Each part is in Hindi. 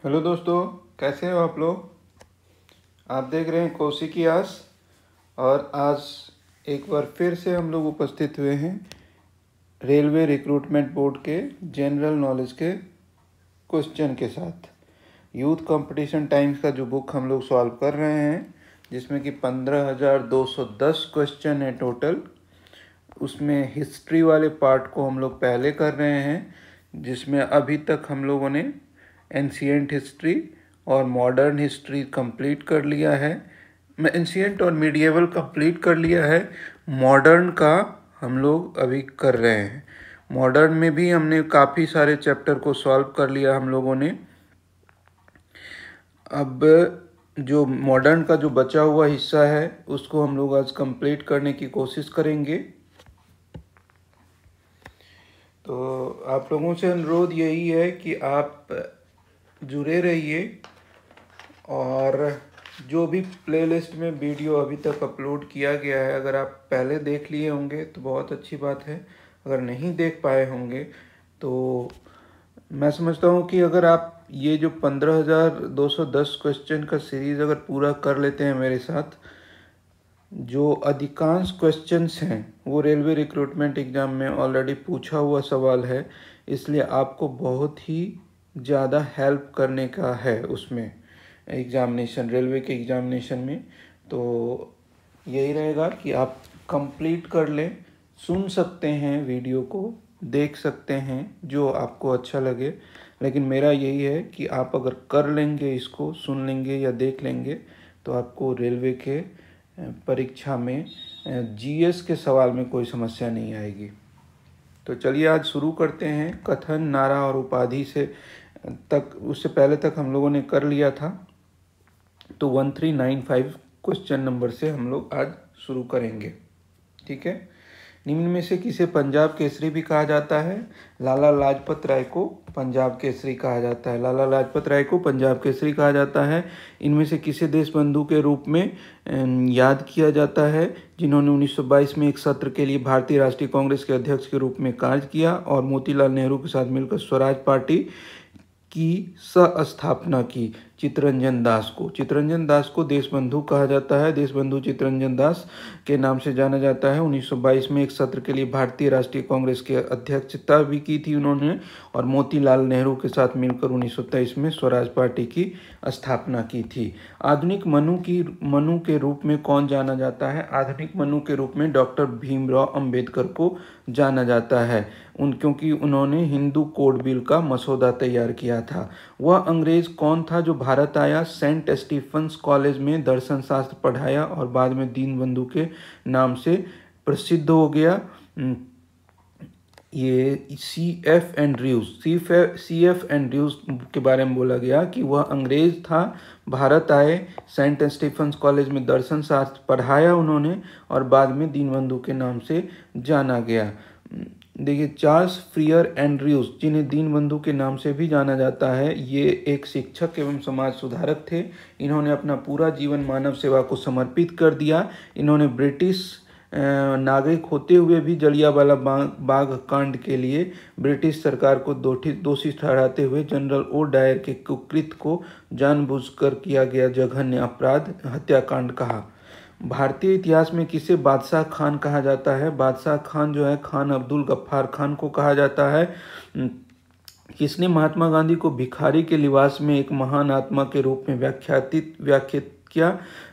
हेलो दोस्तों, कैसे हो आप लोग। आप देख रहे हैं कोसी की आस। और आज एक बार फिर से हम लोग उपस्थित हुए हैं रेलवे रिक्रूटमेंट बोर्ड के जनरल नॉलेज के क्वेश्चन के साथ। यूथ कंपटीशन टाइम्स का जो बुक हम लोग सॉल्व कर रहे हैं, जिसमें कि 15,210 क्वेश्चन है टोटल। उसमें हिस्ट्री वाले पार्ट को हम लोग पहले कर रहे हैं, जिसमें अभी तक हम लोगों ने एंशिएंट हिस्ट्री और मॉडर्न हिस्ट्री कंप्लीट कर लिया है। एंशिएंट और मीडिएवल कंप्लीट कर लिया है। मॉडर्न का हम लोग अभी कर रहे हैं। मॉडर्न में भी हमने काफ़ी सारे चैप्टर को सॉल्व कर लिया हम लोगों ने। अब जो मॉडर्न का जो बचा हुआ हिस्सा है उसको हम लोग आज कंप्लीट करने की कोशिश करेंगे। तो आप लोगों से अनुरोध यही है कि आप जुड़े रहिए, और जो भी प्लेलिस्ट में वीडियो अभी तक अपलोड किया गया है, अगर आप पहले देख लिए होंगे तो बहुत अच्छी बात है। अगर नहीं देख पाए होंगे तो मैं समझता हूँ कि अगर आप ये जो 15,210 क्वेश्चन का सीरीज़ अगर पूरा कर लेते हैं मेरे साथ, जो अधिकांश क्वेश्चंस हैं वो रेलवे रिक्रूटमेंट एग्ज़ाम में ऑलरेडी पूछा हुआ सवाल है, इसलिए आपको बहुत ही ज़्यादा हेल्प करने का है उसमें एग्ज़ामिनेशन, रेलवे के एग्ज़ामिनेशन में। तो यही रहेगा कि आप कंप्लीट कर लें। सुन सकते हैं, वीडियो को देख सकते हैं जो आपको अच्छा लगे, लेकिन मेरा यही है कि आप अगर कर लेंगे, इसको सुन लेंगे या देख लेंगे, तो आपको रेलवे के परीक्षा में जीएस के सवाल में कोई समस्या नहीं आएगी। तो चलिए आज शुरू करते हैं। कथन, नारा और उपाधि से तक, उससे पहले तक हम लोगों ने कर लिया था। तो 1395 क्वेश्चन नंबर से हम लोग आज शुरू करेंगे। ठीक है। निम्न में से किसे पंजाब केसरी भी कहा जाता है। लाला लाजपत राय को पंजाब केसरी कहा जाता है। लाला लाजपत राय को पंजाब केसरी कहा जाता है। इनमें से किसे देशबंधु के रूप में याद किया जाता है, जिन्होंने 1922 में एक सत्र के लिए भारतीय राष्ट्रीय कांग्रेस के अध्यक्ष के रूप में कार्य किया और मोतीलाल नेहरू के साथ मिलकर स्वराज पार्टी की स्थापना की। चित्तरंजन दास को, चित्तरंजन दास को देशबंधु कहा जाता है। देशबंधु चित्तरंजन दास के नाम से जाना जाता है। 1922 में एक सत्र के लिए भारतीय राष्ट्रीय कांग्रेस की अध्यक्षता भी की थी उन्होंने, और मोतीलाल नेहरू के साथ मिलकर 1923 में स्वराज पार्टी की स्थापना की थी। आधुनिक मनु के रूप में कौन जाना जाता है। आधुनिक मनु के रूप में डॉक्टर भीमराव अंबेडकर को जाना जाता है, क्योंकि उन्होंने हिंदू कोड बिल का मसौदा तैयार किया था। वह अंग्रेज कौन था जो भारत आया, सेंट स्टीफन्स कॉलेज में दर्शन शास्त्र पढ़ाया और बाद में दीनबंधु के नाम से प्रसिद्ध हो गया। ये C.F. एंड्रयूज के बारे में बोला गया कि वह अंग्रेज था, भारत आए, सेंट स्टीफन्स कॉलेज में दर्शन शास्त्र पढ़ाया उन्होंने और बाद में दीनबंधु के नाम से जाना गया। देखिए, चार्ल्स फ्रियर एंड्रयूज, जिन्हें दीनबंधु के नाम से भी जाना जाता है, ये एक शिक्षक एवं समाज सुधारक थे। इन्होंने अपना पूरा जीवन मानव सेवा को समर्पित कर दिया। इन्होंने ब्रिटिश नागरिक होते हुए भी जलियांवाला बाग कांड के लिए ब्रिटिश सरकार को दोषी ठहराते हुए जनरल ओ डायर के कुकृत्य को जानबूझकर किया गया जघन्य अपराध हत्याकांड कहा। भारतीय इतिहास में किसे बादशाह खान कहा जाता है। बादशाह खान जो है, खान अब्दुल गफ्फार खान को कहा जाता है। किसने महात्मा गांधी को भिखारी के लिबास में एक महान आत्मा के रूप में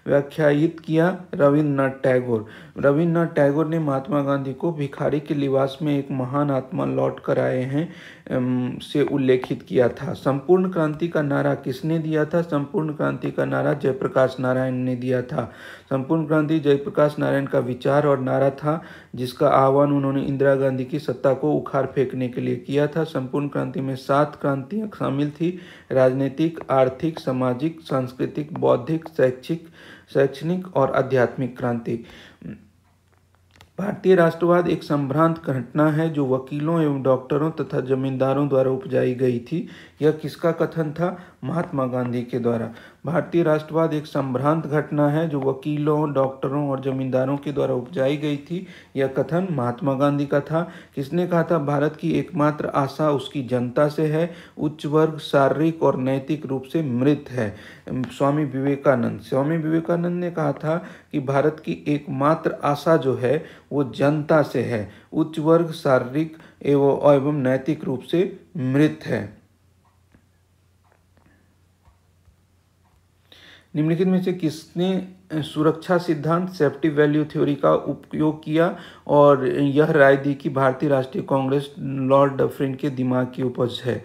व्याख्यायित किया। रविन्द्रनाथ टैगोर। रविन्द्रनाथ टैगोर ने महात्मा गांधी को भिखारी के लिबास में एक महान आत्मा लौट कर आए हैं से उल्लेखित किया था। संपूर्ण क्रांति का नारा किसने दिया था। संपूर्ण क्रांति का नारा जयप्रकाश नारायण ने दिया था। संपूर्ण क्रांति जयप्रकाश नारायण का विचार और नारा था, जिसका आह्वान उन्होंने इंदिरा गांधी की सत्ता को उखाड़ फेंकने के लिए किया था। संपूर्ण क्रांति में 7 क्रांतियां शामिल थी: राजनीतिक, आर्थिक, सामाजिक, सांस्कृतिक, बौद्धिक, शैक्षणिक और आध्यात्मिक क्रांति। भारतीय राष्ट्रवाद एक संभ्रांत घटना है जो वकीलों एवं डॉक्टरों तथा जमींदारों द्वारा उपजाई गई थी। यह किसका कथन था? महात्मा गांधी के द्वारा। भारतीय राष्ट्रवाद एक संभ्रांत घटना है जो वकीलों, डॉक्टरों और जमींदारों के द्वारा उपजाई गई थी। यह कथन महात्मा गांधी का था। किसने कहा था? भारत की एकमात्र आशा उसकी जनता से है। उच्च वर्ग शारीरिक और नैतिक रूप से मृत है। स्वामी विवेकानंद ने कहा था कि भारत की एकमात्र आशा जो है वो जनता से है। उच्च वर्ग शारीरिक एवं नैतिक रूप से मृत है। निम्नलिखित में से किसने सुरक्षा सिद्धांत सेफ्टी वैल्यू थ्योरी का उपयोग किया और यह राय दी कि भारतीय राष्ट्रीय कांग्रेस लॉर्ड डफरिन के दिमाग की उपज है?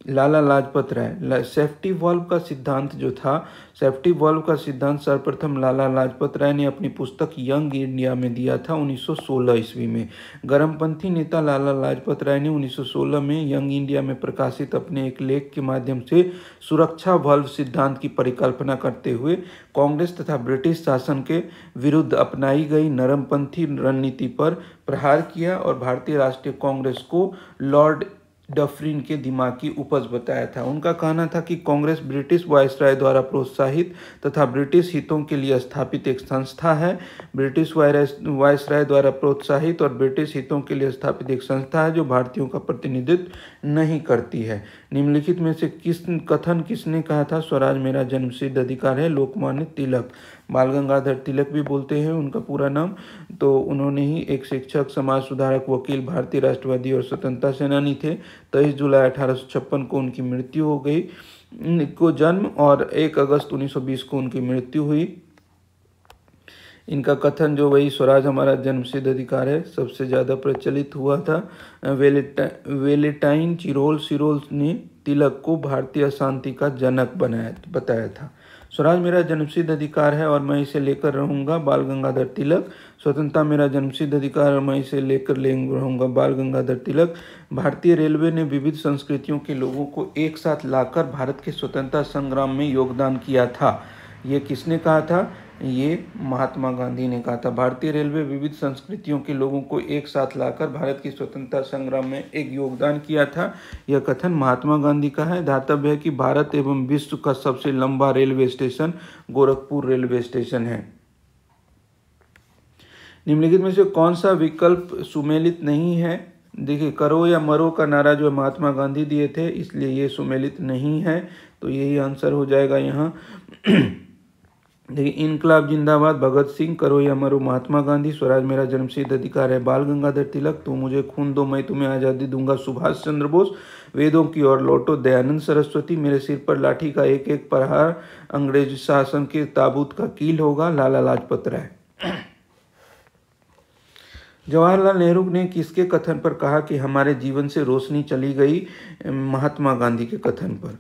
लाला लाजपत राय। सेफ्टी वॉल्व का सिद्धांत जो था, सेफ्टी वॉल्व का सिद्धांत सर्वप्रथम लाला लाजपत राय ने अपनी पुस्तक यंग इंडिया में दिया था 1916 ईस्वी में। गर्मपंथी नेता लाला लाजपत राय ने 1916 में यंग इंडिया में प्रकाशित अपने एक लेख के माध्यम से सुरक्षा वॉल्व सिद्धांत की परिकल्पना करते हुए कांग्रेस तथा ब्रिटिश शासन के विरुद्ध अपनाई गई नरमपंथी रणनीति पर प्रहार किया और भारतीय राष्ट्रीय कांग्रेस को लॉर्ड डफरिन के दिमाग की उपज बताया था। उनका कहना था कि कांग्रेस ब्रिटिश वायसराय द्वारा प्रोत्साहित तथा ब्रिटिश हितों के लिए स्थापित एक संस्था है। ब्रिटिश वायसराय द्वारा प्रोत्साहित और ब्रिटिश हितों के लिए स्थापित एक संस्था है जो भारतीयों का प्रतिनिधित्व नहीं करती है। निम्नलिखित में से किसने कहा था? स्वराज मेरा जन्मसिद्ध अधिकार है। लोकमान्य तिलक। बाल गंगाधर तिलक भी बोलते हैं उनका पूरा नाम। तो उन्होंने ही एक शिक्षक, समाज सुधारक, वकील, भारतीय राष्ट्रवादी और स्वतंत्रता सेनानी थे। 23 जुलाई 1856 को उनकी मृत्यु हो गई को जन्म और 1 अगस्त 1920 को उनकी मृत्यु हुई। इनका कथन जो वही स्वराज हमारा जन्मसिद्ध अधिकार है सबसे ज़्यादा प्रचलित हुआ था। वेलेटाइन सिरोल ने तिलक को भारतीय अशांति का जनक बताया था। स्वराज मेरा जन्मसिद्ध अधिकार है और मैं इसे लेकर रहूंगा, बाल गंगाधर तिलक। स्वतंत्रता मेरा जन्मसिद्ध अधिकार और मैं इसे लेकर रहूंगा, बाल गंगाधर तिलक। भारतीय रेलवे ने विविध संस्कृतियों के लोगों को एक साथ लाकर भारत के स्वतंत्रता संग्राम में योगदान किया था। ये किसने कहा था? ये महात्मा गांधी ने कहा था। भारतीय रेलवे विविध संस्कृतियों के लोगों को एक साथ लाकर भारत की स्वतंत्रता संग्राम में एक योगदान किया था। यह कथन महात्मा गांधी का है। धातव्य है कि भारत एवं विश्व का सबसे लंबा railway station Gorakhpur railway station है। निम्नलिखित में से कौन सा विकल्प सुमेलित नहीं है? देखिए, करो या मरो का नारा जो महात्मा गांधी दिए थे, इसलिए ये सुमेलित नहीं है, तो यही आंसर हो जाएगा यहाँ। देखिए, इनकलाब जिंदाबाद भगत सिंह, करो या मरो महात्मा गांधी, स्वराज मेरा जन्मसिद्ध अधिकार है बाल गंगाधर तिलक, तू मुझे खून दो मैं तुम्हें आज़ादी दूंगा सुभाष चंद्र बोस, वेदों की ओर लौटो दयानंद सरस्वती, मेरे सिर पर लाठी का एक एक प्रहार अंग्रेज शासन के ताबूत का कील होगा लाला लाजपत राय। जवाहरलाल नेहरू ने किसके कथन पर कहा कि हमारे जीवन से रोशनी चली गई? महात्मा गांधी के कथन पर।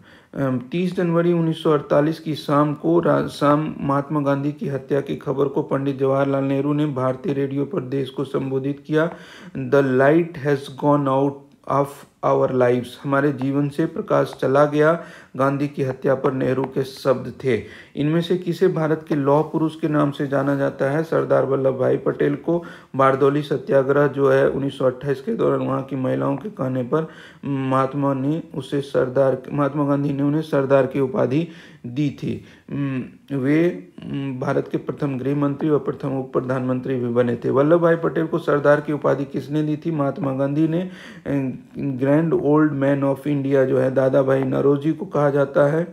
30 जनवरी 1948 की शाम महात्मा गांधी की हत्या की खबर को पंडित जवाहरलाल नेहरू ने भारतीय रेडियो पर देश को संबोधित किया। The light has gone out of our lives, हमारे जीवन से प्रकाश चला गया, गांधी की हत्या पर नेहरू के शब्द थे। इनमें से किसे भारत के लौह पुरुष के नाम से जाना जाता है? सरदार वल्लभ भाई पटेल को। बारदौली सत्याग्रह जो है 1928 के दौरान वहाँ की महिलाओं के कहने पर महात्मा गांधी ने उन्हें सरदार की उपाधि दी थी। वे भारत के प्रथम गृह मंत्री और प्रथम उप प्रधानमंत्री भी बने थे। वल्लभ भाई पटेल को सरदार की उपाधि किसने दी थी? महात्मा गांधी ने। Grand old man of India जो है दादा भाई नौरोजी को कहा जाता है।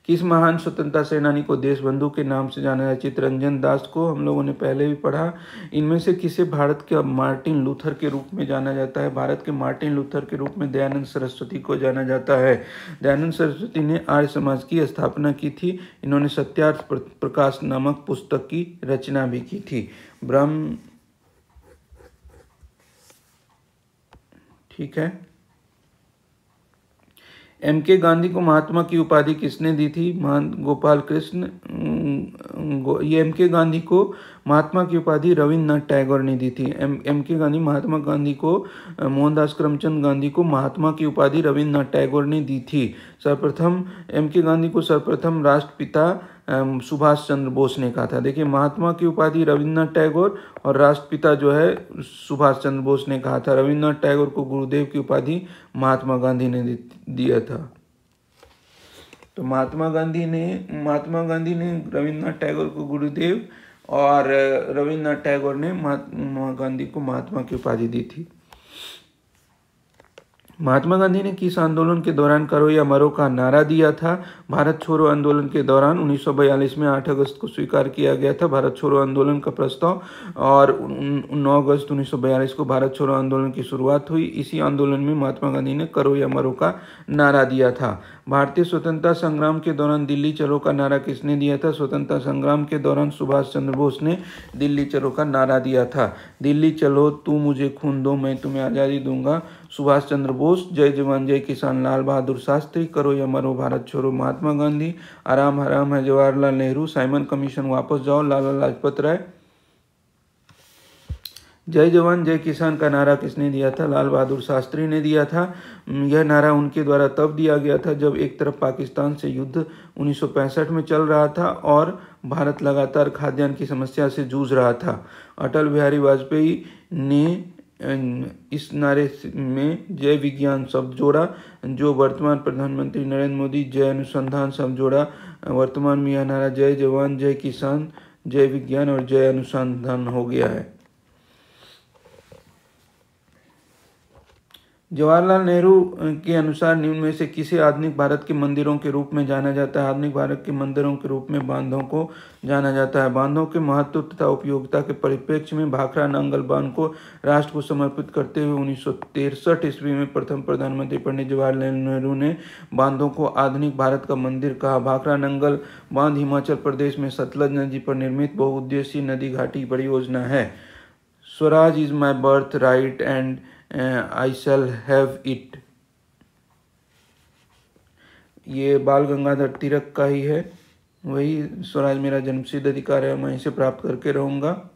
किस महान स्वतंत्रता सेनानी को देशबंधु के नाम से जाना जाता है? चित्तरंजन दास को, हम लोगों ने पहले भी पढ़ा। इनमें से किसे भारत के मार्टिन लूथर के रूप में जाना जाता है? भारत के मार्टिन लूथर के रूप में दयानंद सरस्वती को जाना जाता है। दयानंद सरस्वती ने आर्य समाज की स्थापना की थी। इन्होंने सत्यार्थ प्रकाश नामक पुस्तक की रचना भी की थी। ठीक है। एम के गांधी को महात्मा की उपाधि किसने दी थी? गोपाल कृष्ण ये एम के गांधी को महात्मा की उपाधि रविन्द्रनाथ टैगोर ने दी थी। एम के गांधी महात्मा गांधी को मोहनदास करमचंद गांधी को महात्मा की उपाधि रविन्द्रनाथ टैगोर ने दी थी। सर्वप्रथम एम के गांधी को सर्वप्रथम राष्ट्रपिता सुभाष चंद्र बोस ने कहा था। देखिए, महात्मा की उपाधि रविन्द्रनाथ टैगोर और राष्ट्रपिता जो है सुभाष चंद्र बोस ने कहा था। रविन्द्रनाथ टैगोर को गुरुदेव की उपाधि महात्मा गांधी ने दिया था। तो महात्मा गांधी ने रविन्द्रनाथ टैगोर को गुरुदेव और रविन्द्रनाथ टैगोर ने महात्मा गांधी को महात्मा की उपाधि दी थी। महात्मा गांधी ने किस आंदोलन के दौरान करो या मरो का नारा दिया था? भारत छोड़ो आंदोलन के दौरान 1942 में 8 अगस्त को स्वीकार किया गया था भारत छोड़ो आंदोलन का प्रस्ताव, और 9 अगस्त 1942 को भारत छोड़ो आंदोलन की शुरुआत हुई। इसी आंदोलन में महात्मा गांधी ने करो या मरो का नारा दिया था। भारतीय स्वतंत्रता संग्राम के दौरान दिल्ली चलो का नारा किसने दिया था? स्वतंत्रता संग्राम के दौरान सुभाष चंद्र बोस ने दिल्ली चलो का नारा दिया था। दिल्ली चलो, तू मुझे खून दो, मैं तुम्हें आज़ादी दूंगा, सुभाष चंद्र बोस। जय जवान जय किसान, लाल बहादुर शास्त्री। करो या मरो, भारत छोड़ो, महात्मा गांधी। आराम हराम है, जवाहरलाल नेहरू। साइमन कमीशन, वापस जाओ, लाला लाजपत राय। जय जवान जय किसान का नारा किसने दिया था? लाल बहादुर शास्त्री ने दिया था। यह नारा उनके द्वारा तब दिया गया था जब एक तरफ पाकिस्तान से युद्ध 1965 में चल रहा था और भारत लगातार खाद्यान्न की समस्या से जूझ रहा था। अटल बिहारी वाजपेयी ने इस नारे में जय विज्ञान शब्द जोड़ा, जो वर्तमान प्रधानमंत्री नरेंद्र मोदी जय अनुसंधान शब्द जोड़ा। वर्तमान में यह नारा जय जवान जय किसान, जय विज्ञान और जय अनुसंधान हो गया है। जवाहरलाल नेहरू के अनुसार निम्न में से किसे आधुनिक भारत के मंदिरों के रूप में जाना जाता है? आधुनिक भारत के मंदिरों के रूप में बांधों को जाना जाता है। बांधों के महत्व तथा उपयोगिता के परिप्रेक्ष्य में भाखड़ा नांगल बांध को राष्ट्र को समर्पित करते हुए 1963 ईस्वी में प्रथम प्रधानमंत्री पंडित जवाहरलाल नेहरू ने बांधों को आधुनिक भारत का मंदिर कहा। भाखड़ा नांगल बांध हिमाचल प्रदेश में सतलज नदी पर निर्मित बहुउद्देशीय नदी घाटी परियोजना है। Swaraj is my birth right and I shall have it, ये बाल गंगाधर तिलक का ही है। वही स्वराज मेरा जन्मसिद्ध अधिकार है, मैं इसे प्राप्त करके रहूँगा।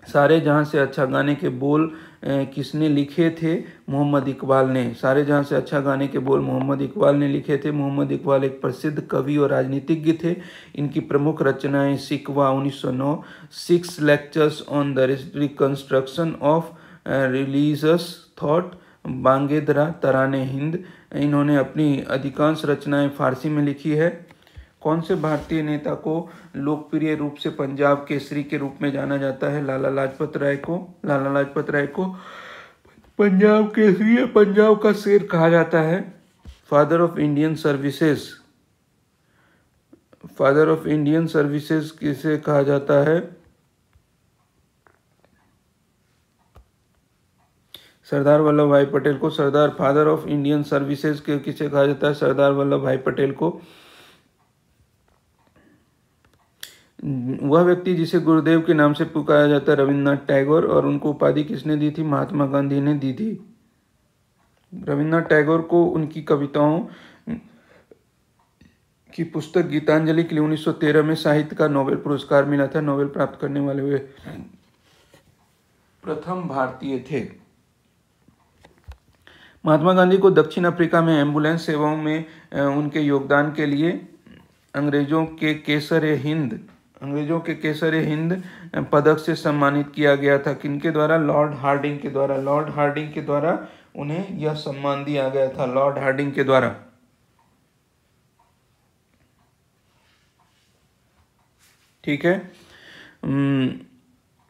सारे जहाँ से अच्छा गाने के बोल किसने लिखे थे? मोहम्मद इकबाल ने। सारे जहाँ से अच्छा गाने के बोल मोहम्मद इकबाल ने लिखे थे। मोहम्मद इकबाल एक प्रसिद्ध कवि और राजनीतिज्ञ थे। इनकी प्रमुख रचनाएं Shikwa 1909, 6 lectures on the reconstruction of religious thought, Bang-e-Dara, Tarane Hind. इन्होंने अपनी अधिकांश रचनाएं फारसी में लिखी है। कौन से भारतीय नेता को लोकप्रिय रूप से पंजाब केसरी के रूप में जाना जाता है? लाला लाजपत राय को। लाला लाजपत राय को पंजाब केसरी या पंजाब का शेर कहा जाता है। Father of Indian services, father of Indian services किसे कहा जाता है? सरदार वल्लभ भाई पटेल को। सरदार फादर ऑफ इंडियन सर्विसेज के किसे कहा जाता है? सरदार वल्लभ भाई पटेल को। वह व्यक्ति जिसे गुरुदेव के नाम से पुकारा जाता है रविन्द्रनाथ टैगोर, और उनको उपाधि किसने दी थी? महात्मा गांधी ने दी थी। रविन्द्रनाथ टैगोर को उनकी कविताओं की पुस्तक गीतांजलि के लिए 1913 में साहित्य का नोबेल पुरस्कार मिला था। नोबेल प्राप्त करने वाले वे प्रथम भारतीय थे। महात्मा गांधी को दक्षिण अफ्रीका में एम्बुलेंस सेवाओं में उनके योगदान के लिए अंग्रेजों के केसर हिंद पदक से सम्मानित किया गया था। किनके द्वारा? लॉर्ड हार्डिंग के द्वारा। लॉर्ड हार्डिंग के द्वारा उन्हें यह सम्मान दिया गया था, लॉर्ड हार्डिंग के द्वारा। ठीक है।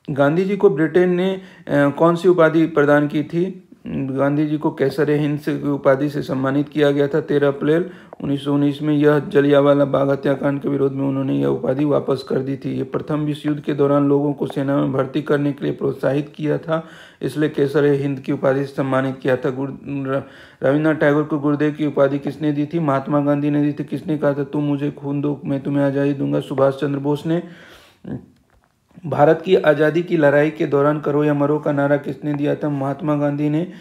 गांधी जी को ब्रिटेन ने कौन सी उपाधि प्रदान की थी? गांधी जी को केसर हिंद से उपाधि से सम्मानित किया गया था 13 अप्रैल 1919 में। यह जलियांवाला बाग हत्याकांड के विरोध में उन्होंने यह उपाधि वापस कर दी थी। ये प्रथम विश्व युद्ध के दौरान लोगों को सेना में भर्ती करने के लिए प्रोत्साहित किया था, इसलिए केसर हिंद की उपाधि से सम्मानित किया था। रविन्द्रनाथ टैगोर को गुरुदेव की उपाधि किसने दी थी? महात्मा गांधी ने दी थी। किसने कहा था तुम मुझे खून दो, मैं तुम्हें आज़ादी दूंगा? सुभाष चंद्र बोस ने। भारत की आज़ादी की लड़ाई के दौरान करो या मरो का नारा किसने दिया था? महात्मा गांधी ने।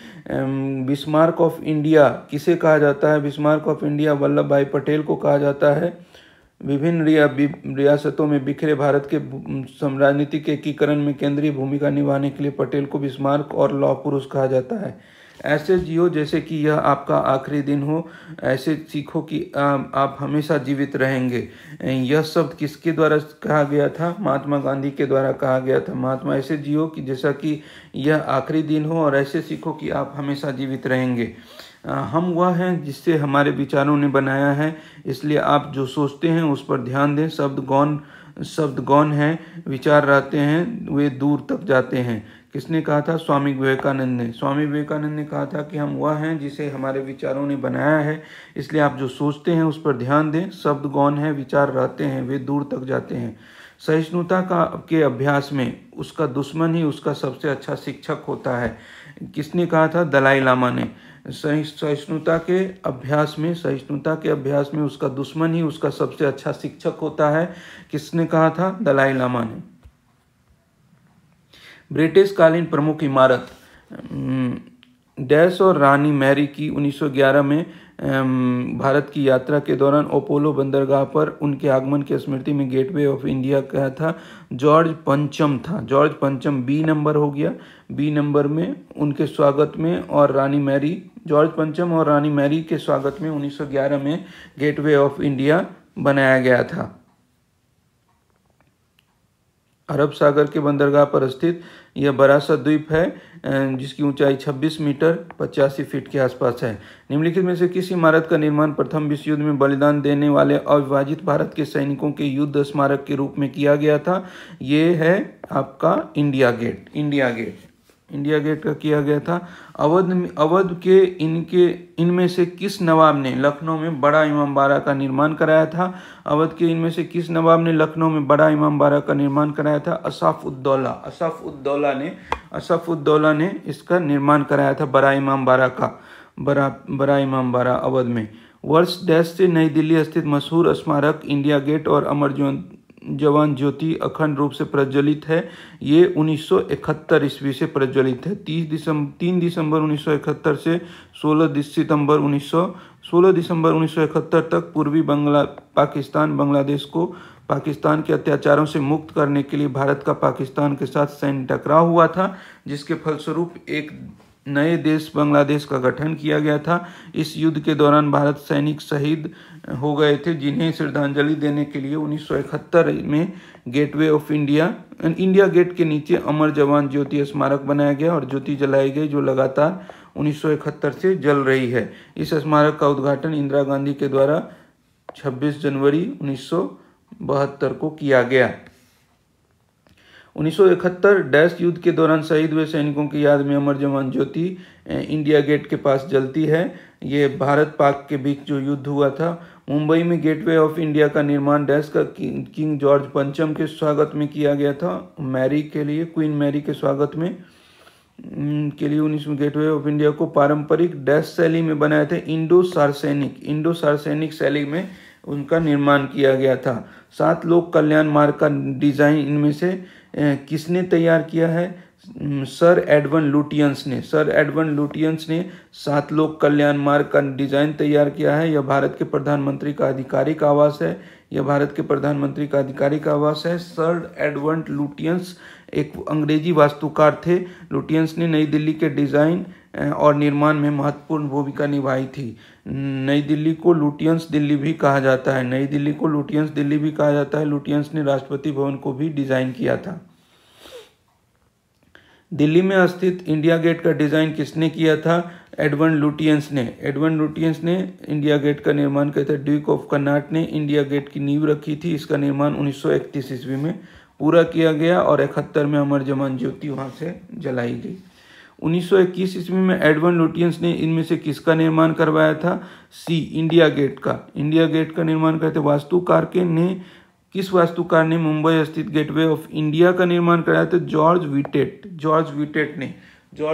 बिस्मार्क ऑफ इंडिया किसे कहा जाता है? बिस्मार्क ऑफ इंडिया वल्लभ भाई पटेल को कहा जाता है। विभिन्न रियासतों में बिखरे भारत के राजनीतिक एकीकरण में केंद्रीय भूमिका निभाने के लिए पटेल को बिस्मार्क और लौह पुरुष कहा जाता है। ऐसे जियो जैसे कि यह आपका आखिरी दिन हो, ऐसे सीखो कि आप हमेशा जीवित रहेंगे। यह शब्द किसके द्वारा कहा गया था? महात्मा गांधी के द्वारा कहा गया था। महात्मा, ऐसे जियो कि जैसा कि यह आखिरी दिन हो और ऐसे सीखो कि आप हमेशा जीवित रहेंगे। हम वह हैं जिससे हमारे विचारों ने बनाया है, इसलिए आप जो सोचते हैं उस पर ध्यान दें। शब्द गौन हैं, विचार रहते हैं, वे दूर तक जाते हैं। किसने कहा था? स्वामी विवेकानंद ने। स्वामी विवेकानंद ने कहा था कि हम वह हैं जिसे हमारे विचारों ने बनाया है, इसलिए आप जो सोचते हैं उस पर ध्यान दें। शब्द गौन हैं, विचार रहते हैं, वे दूर तक जाते हैं। सहिष्णुता के अभ्यास में उसका दुश्मन ही उसका सबसे अच्छा शिक्षक होता है। किसने कहा था? दलाई लामा ने। सहिष्णुता के अभ्यास में उसका दुश्मन ही उसका सबसे अच्छा शिक्षक होता है। किसने कहा था? दलाई लामा ने। ब्रिटिश कालीन प्रमुख इमारत डैश और रानी मैरी की 1911 में भारत की यात्रा के दौरान अपोलो बंदरगाह पर उनके आगमन की स्मृति में गेटवे ऑफ इंडिया का था। जॉर्ज पंचम बी नंबर हो गया। बी नंबर में उनके स्वागत में और जॉर्ज पंचम और रानी मैरी के स्वागत में 1911 में गेटवे ऑफ इंडिया बनाया गया था। अरब सागर के बंदरगाह पर स्थित यह बड़ा सा द्वीप है जिसकी ऊंचाई 26 मीटर 85 फीट के आसपास है। निम्नलिखित में से किस इमारत का निर्माण प्रथम विश्व युद्ध में बलिदान देने वाले अविभाजित भारत के सैनिकों के युद्ध स्मारक के रूप में किया गया था? ये है आपका इंडिया गेट का किया गया था। अवध के इनमें से किस नवाब ने लखनऊ में बड़ा इमामबाड़ा का निर्माण कराया था? अवध के इनमें से किस नवाब ने लखनऊ में बड़ा इमामबाड़ा का निर्माण कराया था? अशरफ उद्दौला ने इसका निर्माण कराया था, बड़ा इमामबाड़ा अवध में। वर्ष डैश से नई दिल्ली स्थित मशहूर स्मारक इंडिया गेट और अमर जवान ज्योति अखंड रूप से प्रज्वलित है। ये 1971 ईस्वी से प्रज्वलित है। 3 दिसंबर 1971 से 16 दिसंबर 1971 तक पूर्वी बांग्लादेश को पाकिस्तान के अत्याचारों से मुक्त करने के लिए भारत का पाकिस्तान के साथ सैन्य टकराव हुआ था, जिसके फलस्वरूप एक नए देश बांग्लादेश का गठन किया गया था। इस युद्ध के दौरान भारत सैनिक शहीद हो गए थे, जिन्हें श्रद्धांजलि देने के लिए 1971 में गेटवे ऑफ इंडिया गेट के नीचे अमर जवान ज्योति स्मारक बनाया गया और ज्योति जलाई गई, जो लगातार 1971 से जल रही है। इस स्मारक का उद्घाटन इंदिरा गांधी के द्वारा 26 जनवरी 1972 को किया गया। 1971 डैश युद्ध के दौरान शहीद हुए सैनिकों की याद में अमर जवान ज्योति इंडिया गेट के पास जलती है। ये भारत पाक के बीच जो युद्ध हुआ था। मुंबई में गेटवे ऑफ इंडिया का निर्माण डैश का किंग जॉर्ज पंचम के स्वागत में किया गया था। क्वीन मैरी के स्वागत में के लिए 19 गेटवे ऑफ इंडिया को पारंपरिक डैश शैली में बनाए थे। इंडो सार्सेनिक शैली में उनका निर्माण किया गया था। 7 लोक कल्याण मार्ग का डिजाइन इनमें से किसने तैयार किया है? सर एडवन लुटियंस ने 7 लोक कल्याण मार्ग का डिजाइन तैयार किया है। यह भारत के प्रधानमंत्री का आधिकारिक आवास है। सर एडवन लुटियंस एक अंग्रेजी वास्तुकार थे। लुटियंस ने नई दिल्ली के डिजाइन और निर्माण में महत्वपूर्ण भूमिका निभाई थी। नई दिल्ली को लुटियंस दिल्ली भी कहा जाता है। लुटियंस ने राष्ट्रपति भवन को भी डिजाइन किया था। दिल्ली में स्थित इंडिया गेट का डिजाइन किसने किया था? एडवन लुटियंस ने इंडिया गेट का निर्माण किया था। ड्यूक ऑफ कर्नाट ने इंडिया गेट की नींव रखी थी। इसका निर्माण 1931 ईस्वी में पूरा किया गया और 71 में अमर जवान ज्योति वहां से जलाई गई। 1921 ईस्वी में एडवन लुटियंस ने इनमें से किसका निर्माण करवाया था? इंडिया गेट का निर्माण करते किस वास्तुकार ने मुंबई स्थित गेटवे ऑफ इंडिया का निर्माण कराया था? जॉर्ज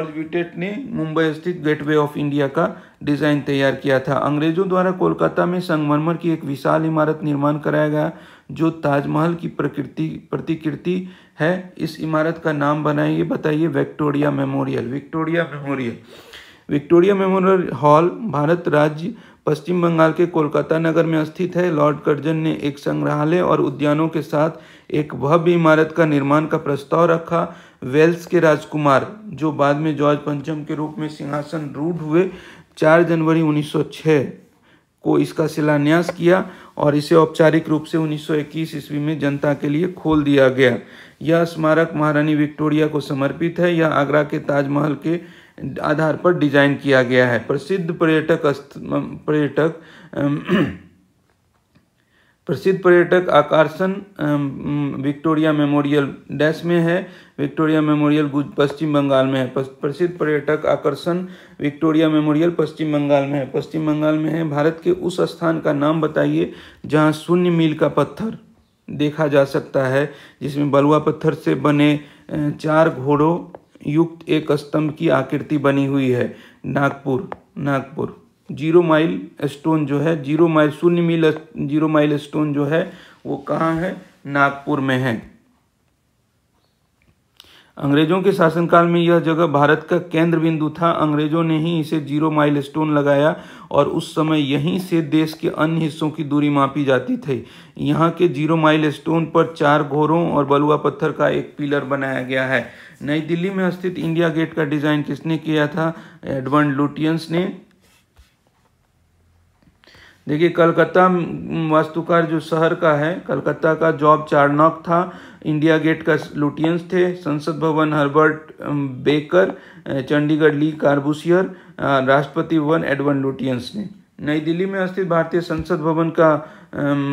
विटेट ने मुंबई स्थित गेटवे ऑफ इंडिया का डिजाइन तैयार किया था। अंग्रेजों द्वारा कोलकाता में संगमरमर की एक विशाल इमारत निर्माण कराया गया, जो ताजमहल की प्रतिकृति है। इस इमारत का नाम बताइए। विक्टोरिया मेमोरियल हॉल भारत राज्य पश्चिम बंगाल के कोलकाता नगर में स्थित है। लॉर्ड कर्जन ने एक संग्रहालय और उद्यानों के साथ एक भव्य इमारत का निर्माण का प्रस्ताव रखा। वेल्स के राजकुमार, जो बाद में जॉर्ज पंचम के रूप में सिंहासन रूढ़ हुए, 4 जनवरी 1906 को इसका शिलान्यास किया और इसे औपचारिक रूप से 1921 ईस्वी में जनता के लिए खोल दिया गया। यह स्मारक महारानी विक्टोरिया को समर्पित है। यह आगरा के ताजमहल के आधार पर डिजाइन किया गया है। प्रसिद्ध पर्यटक आकर्षण विक्टोरिया मेमोरियल डैश में है। विक्टोरिया मेमोरियल पश्चिम बंगाल में है। प्रसिद्ध पर्यटक आकर्षण विक्टोरिया मेमोरियल पश्चिम बंगाल में है। पश्चिम बंगाल में है। भारत के उस स्थान का नाम बताइए जहां शून्य मील का पत्थर देखा जा सकता है, जिसमें बलुआ पत्थर से बने 4 घोड़ों युक्त एक स्तंभ की आकृति बनी हुई है। नागपुर। 0 माइल स्टोन जो है, 0 माइल शून्य मील 0 माइल स्टोन जो है वो कहाँ है? नागपुर में है। अंग्रेजों के शासनकाल में यह जगह भारत का केंद्र बिंदु था। अंग्रेजों ने ही इसे 0 माइल स्टोन लगाया और उस समय यहीं से देश के अन्य हिस्सों की दूरी मापी जाती थी। यहाँ के 0 माइल स्टोन पर 4 घोड़ों और बलुआ पत्थर का एक पिलर बनाया गया है। नई दिल्ली में स्थित इंडिया गेट का डिजाइन किसने किया था? एडवर्ड लुटियंस ने। देखिए, कलकत्ता वास्तुकार जो शहर का है, कलकत्ता का जॉब चार्नॉक था। इंडिया गेट का लुटियंस थे। संसद भवन हर्बर्ट बेकर। चंडीगढ़ ली कार्बूसियर। राष्ट्रपति भवन एडवर्ड लुटियंस ने। नई दिल्ली में स्थित भारतीय संसद भवन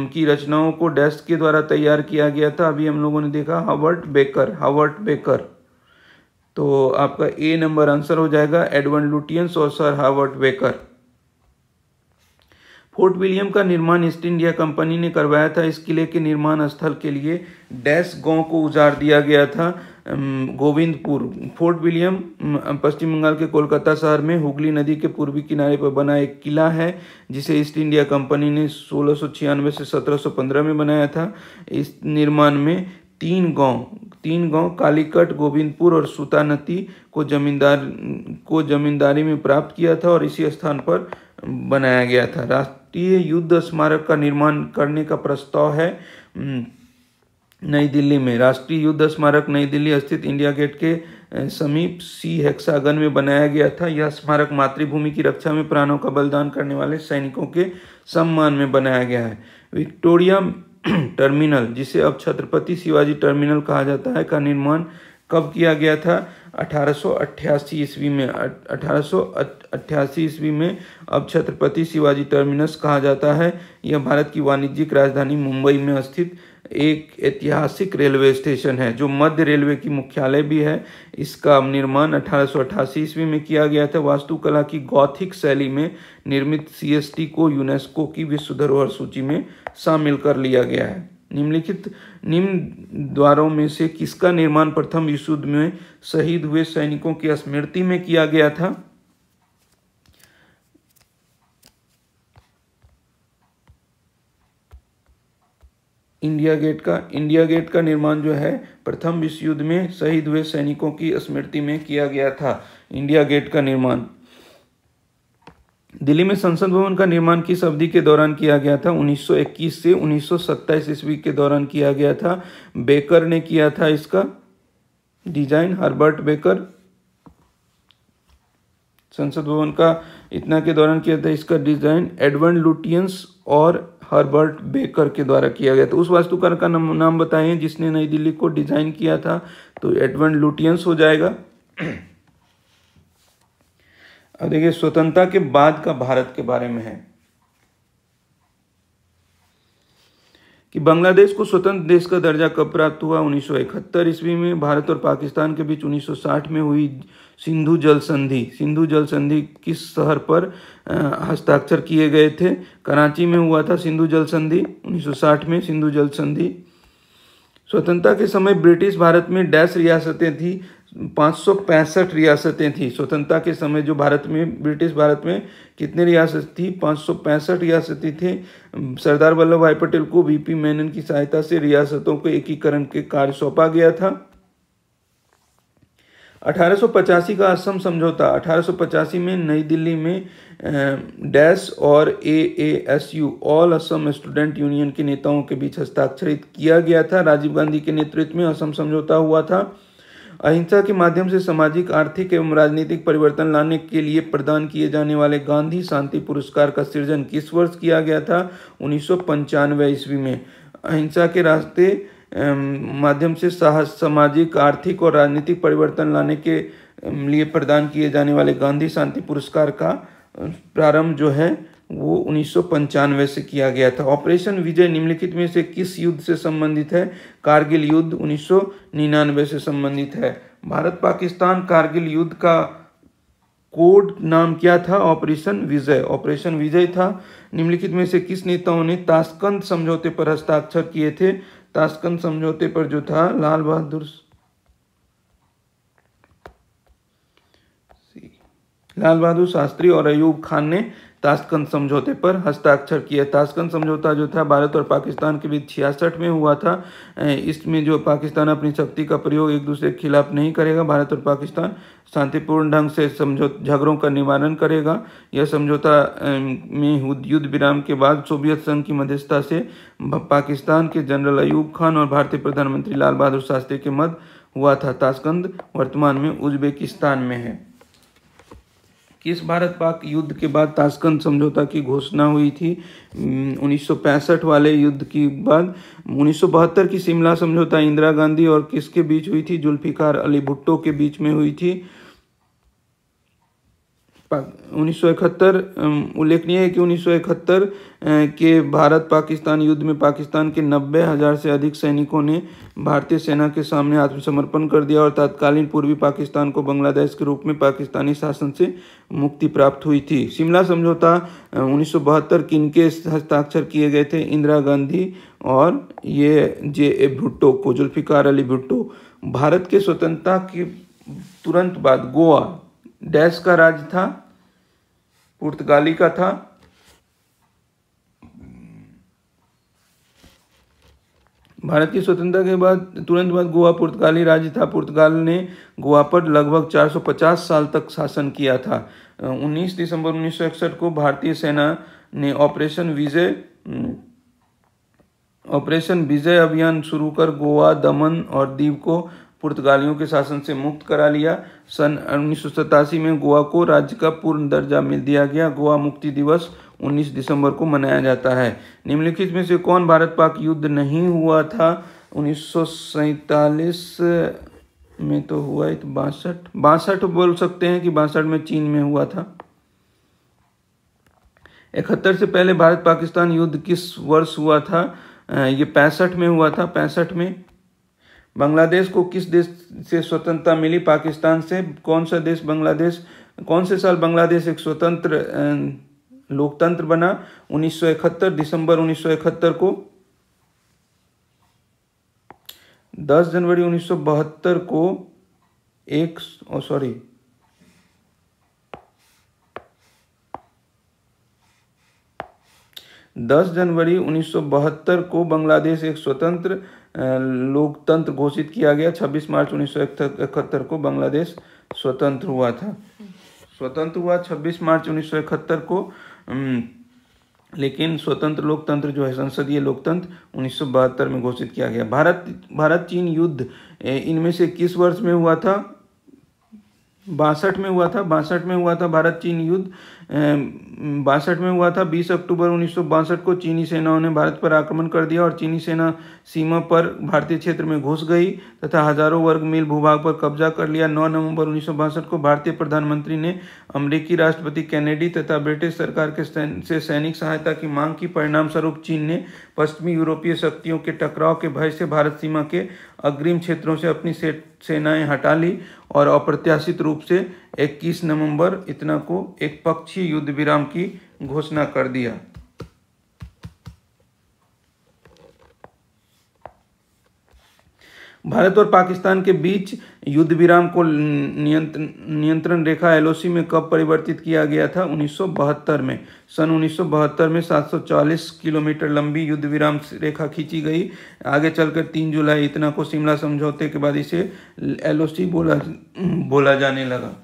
की रचनाओं को डैश के द्वारा तैयार किया गया था। अभी हम लोगों ने देखा हावर्ड बेकर। तो आपका ए नंबर आंसर हो जाएगा एडवर्ड लुटियंस और sir Howard Baker. Fort William का निर्माण ईस्ट इंडिया कंपनी ने करवाया था। इस किले के निर्माण स्थल के लिए डैश गांव को उजाड़ दिया गया था। गोविंदपुर। फोर्ट विलियम पश्चिम बंगाल के कोलकाता शहर में हुगली नदी के पूर्वी किनारे पर बना एक किला है, जिसे ईस्ट इंडिया कंपनी ने 1696 से 1715 में बनाया था। इस निर्माण में 3 गांव कालीकट, गोविंदपुर और सूतानती को जमींदारी में प्राप्त किया था और इसी स्थान पर बनाया गया था। राष्ट्रीय युद्ध स्मारक का निर्माण करने का प्रस्ताव है नई दिल्ली में। राष्ट्रीय युद्ध स्मारक नई दिल्ली स्थित इंडिया गेट के समीप सी हेक्सागन में बनाया गया था। यह स्मारक मातृभूमि की रक्षा में प्राणों का बलिदान करने वाले सैनिकों के सम्मान में बनाया गया है। विक्टोरिया टर्मिनल, जिसे अब छत्रपति शिवाजी टर्मिनल कहा जाता है, का निर्माण कब किया गया था? 1888 ईस्वी में। 1888 ईस्वी में अब छत्रपति शिवाजी टर्मिनस कहा जाता है। यह भारत की वाणिज्यिक राजधानी मुंबई में स्थित एक ऐतिहासिक रेलवे स्टेशन है, जो मध्य रेलवे की मुख्यालय भी है। इसका निर्माण 1888 ईस्वी में किया गया था। वास्तुकला की गॉथिक शैली में निर्मित सीएसटी को यूनेस्को की विश्व धरोहर सूची में शामिल कर लिया गया है। निम्न द्वारों में से किसका निर्माण प्रथम विश्व युद्ध में शहीद हुए सैनिकों की स्मृति में किया गया था? इंडिया गेट का निर्माण जो है प्रथम विश्व युद्ध में शहीद हुए सैनिकों की स्मृति में किया गया था। इंडिया गेट का निर्माण। दिल्ली में संसद भवन का निर्माण किस अवधि के दौरान किया गया था? 1921 से 1927 ईस्वी के दौरान किया गया था। बेकर ने किया था इसका डिजाइन, हर्बर्ट बेकर। संसद भवन का इतना के दौरान किया था इसका डिजाइन एडवर्ड लुटियंस और हर्बर्ट बेकर के द्वारा किया गया था। उस वास्तुकार का नाम बताइए जिसने नई दिल्ली को डिजाइन किया था। तो एडवर्ड लुटियंस हो जाएगा। अब देखिए, स्वतंत्रता के बाद का भारत के बारे में है कि बांग्लादेश को स्वतंत्र देश का दर्जा कब प्राप्त हुआ? 1971 ईस्वी में। भारत और पाकिस्तान के बीच 1960 में हुई सिंधु जल संधि किस शहर पर हस्ताक्षर किए गए थे? कराची में हुआ था सिंधु जल संधि 1960 में। सिंधु जल संधि। स्वतंत्रता के समय ब्रिटिश भारत में डैश रियासतें थी? 565 रियासतें थी। स्वतंत्रता के समय जो ब्रिटिश भारत में कितने रियासत थी? 565 रियासतें थी। सरदार वल्लभ भाई पटेल को वीपी मेनन की सहायता से रियासतों के एकीकरण के कार्य सौंपा गया था। 1885 का असम समझौता। 1885 में नई दिल्ली में डैश और AASU all Assam student union के नेताओं के बीच हस्ताक्षरित किया गया था। राजीव गांधी के नेतृत्व में असम समझौता हुआ था। अहिंसा के माध्यम से सामाजिक, आर्थिक एवं राजनीतिक परिवर्तन लाने के लिए प्रदान किए जाने वाले गांधी शांति पुरस्कार का सृजन किस वर्ष किया गया था? 1995 ईस्वी में। अहिंसा के रास्ते माध्यम से सामाजिक, आर्थिक और राजनीतिक परिवर्तन लाने के लिए प्रदान किए जाने वाले गांधी शांति पुरस्कार का प्रारंभ जो है वो 1995 से किया गया था। ऑपरेशन विजय निम्नलिखित में से किस युद्ध से संबंधित है? कारगिल युद्ध 1999 से संबंधित है। भारत पाकिस्तान कारगिल युद्ध का कोड नाम क्या था? ऑपरेशन विजय। ऑपरेशन विजय था। निम्नलिखित में से किस नेताओं ने ताशकंद समझौते पर हस्ताक्षर किए थे? ताशकंद समझौते पर जो था लाल बहादुर शास्त्री और अयूब खान ने ताशकंद समझौते पर हस्ताक्षर किया। ताशकंद समझौता जो था भारत और पाकिस्तान के बीच 66 में हुआ था। इसमें जो पाकिस्तान अपनी शक्ति का प्रयोग एक दूसरे के खिलाफ नहीं करेगा, भारत और पाकिस्तान शांतिपूर्ण ढंग से झगड़ों का निवारण करेगा। यह समझौता में युद्ध विराम के बाद सोवियत संघ की मध्यस्थता से पाकिस्तान के जनरल अयूब खान और भारतीय प्रधानमंत्री लाल बहादुर शास्त्री के मध्य हुआ था। ताशकंद वर्तमान में उज्बेकिस्तान में है। किस भारत पाक युद्ध के बाद ताशकंद समझौता की घोषणा हुई थी? 1965 वाले युद्ध के बाद। 1972 की शिमला समझौता इंदिरा गांधी और किसके बीच हुई थी? जुल्फिकार अली भुट्टो के बीच में हुई थी। 1971 उल्लेखनीय है कि 1971 के भारत पाकिस्तान युद्ध में पाकिस्तान के 90,000 से अधिक सैनिकों ने भारतीय सेना के सामने आत्मसमर्पण कर दिया और तत्कालीन पूर्वी पाकिस्तान को बांग्लादेश के रूप में पाकिस्तानी शासन से मुक्ति प्राप्त हुई थी। शिमला समझौता 1972 किनके हस्ताक्षर किए गए थे? इंदिरा गांधी और ये JA भुट्टो को, जुल्फिकार अली भुट्टो। भारत के स्वतंत्रता के तुरंत बाद गोवा डैश का राज्य था? पुर्तगाली का था। भारत की स्वतंत्रता के बाद तुरंत बाद गोवा पुर्तगाली राज्य था। पुर्तगाल ने गोवा पर लगभग 450 साल तक शासन किया था। 19 दिसंबर 1961 को भारतीय सेना ने ऑपरेशन विजय अभियान शुरू कर गोवा, दमन और दीव को पुर्तगालियों के शासन से मुक्त करा लिया। सन 1987 में गोवा को राज्य का पूर्ण दर्जा मिल दिया गया। गोवा मुक्ति दिवस 19 दिसंबर को मनाया जाता है। निम्नलिखित में से कौन भारत पाक युद्ध नहीं हुआ था? 1947 में तो हुआ, 62 बोल सकते हैं कि 62 में चीन में हुआ था। 71 से पहले भारत पाकिस्तान युद्ध किस वर्ष हुआ था? ये 65 में हुआ था। 65 में। बांग्लादेश को किस देश से स्वतंत्रता मिली? पाकिस्तान से। कौन सा देश? बांग्लादेश। कौन से साल बांग्लादेश एक स्वतंत्र लोकतंत्र बना? 1971 दिसंबर 1971 को। 10 जनवरी 1972 को 10 जनवरी 1972 को बांग्लादेश एक स्वतंत्र लोकतंत्र घोषित किया गया। 26 मार्च 1971 को बांग्लादेश स्वतंत्र हुआ था। 26 मार्च 1971 को। लेकिन स्वतंत्र लोकतंत्र जो है, संसदीय लोकतंत्र, 1972 में घोषित किया गया। भारत चीन युद्ध इनमें से किस वर्ष में हुआ था? 62 में हुआ था। 62 में हुआ था भारत चीन युद्ध। 62 में हुआ था। 20 अक्टूबर 1962 को चीनी सेनाओं ने भारत पर आक्रमण कर दिया और चीनी सेना सीमा पर भारतीय क्षेत्र में घुस गई तथा हजारों वर्ग मील भूभाग पर कब्जा कर लिया। 9 नवंबर 1962 को भारतीय प्रधानमंत्री ने अमेरिकी राष्ट्रपति केनेडी तथा ब्रिटिश सरकार से सैनिक सहायता की मांग की। परिणाम स्वरूप चीन ने पश्चिमी यूरोपीय शक्तियों के टकराव के भय से भारत सीमा के अग्रिम क्षेत्रों से अपनी सेनाएं हटा ली और अप्रत्याशित रूप से 21 नवंबर इतना को एक पक्षीय युद्ध विराम की घोषणा कर दिया। भारत और पाकिस्तान के बीच युद्ध विराम को नियंत्रण रेखा एलओसी में कब परिवर्तित किया गया था? 1972 में। सन 1972 में 740 किलोमीटर लंबी युद्ध विराम रेखा खींची गई। आगे चलकर 3 जुलाई इतना को शिमला समझौते के बाद इसे एलओसी बोला जाने लगा।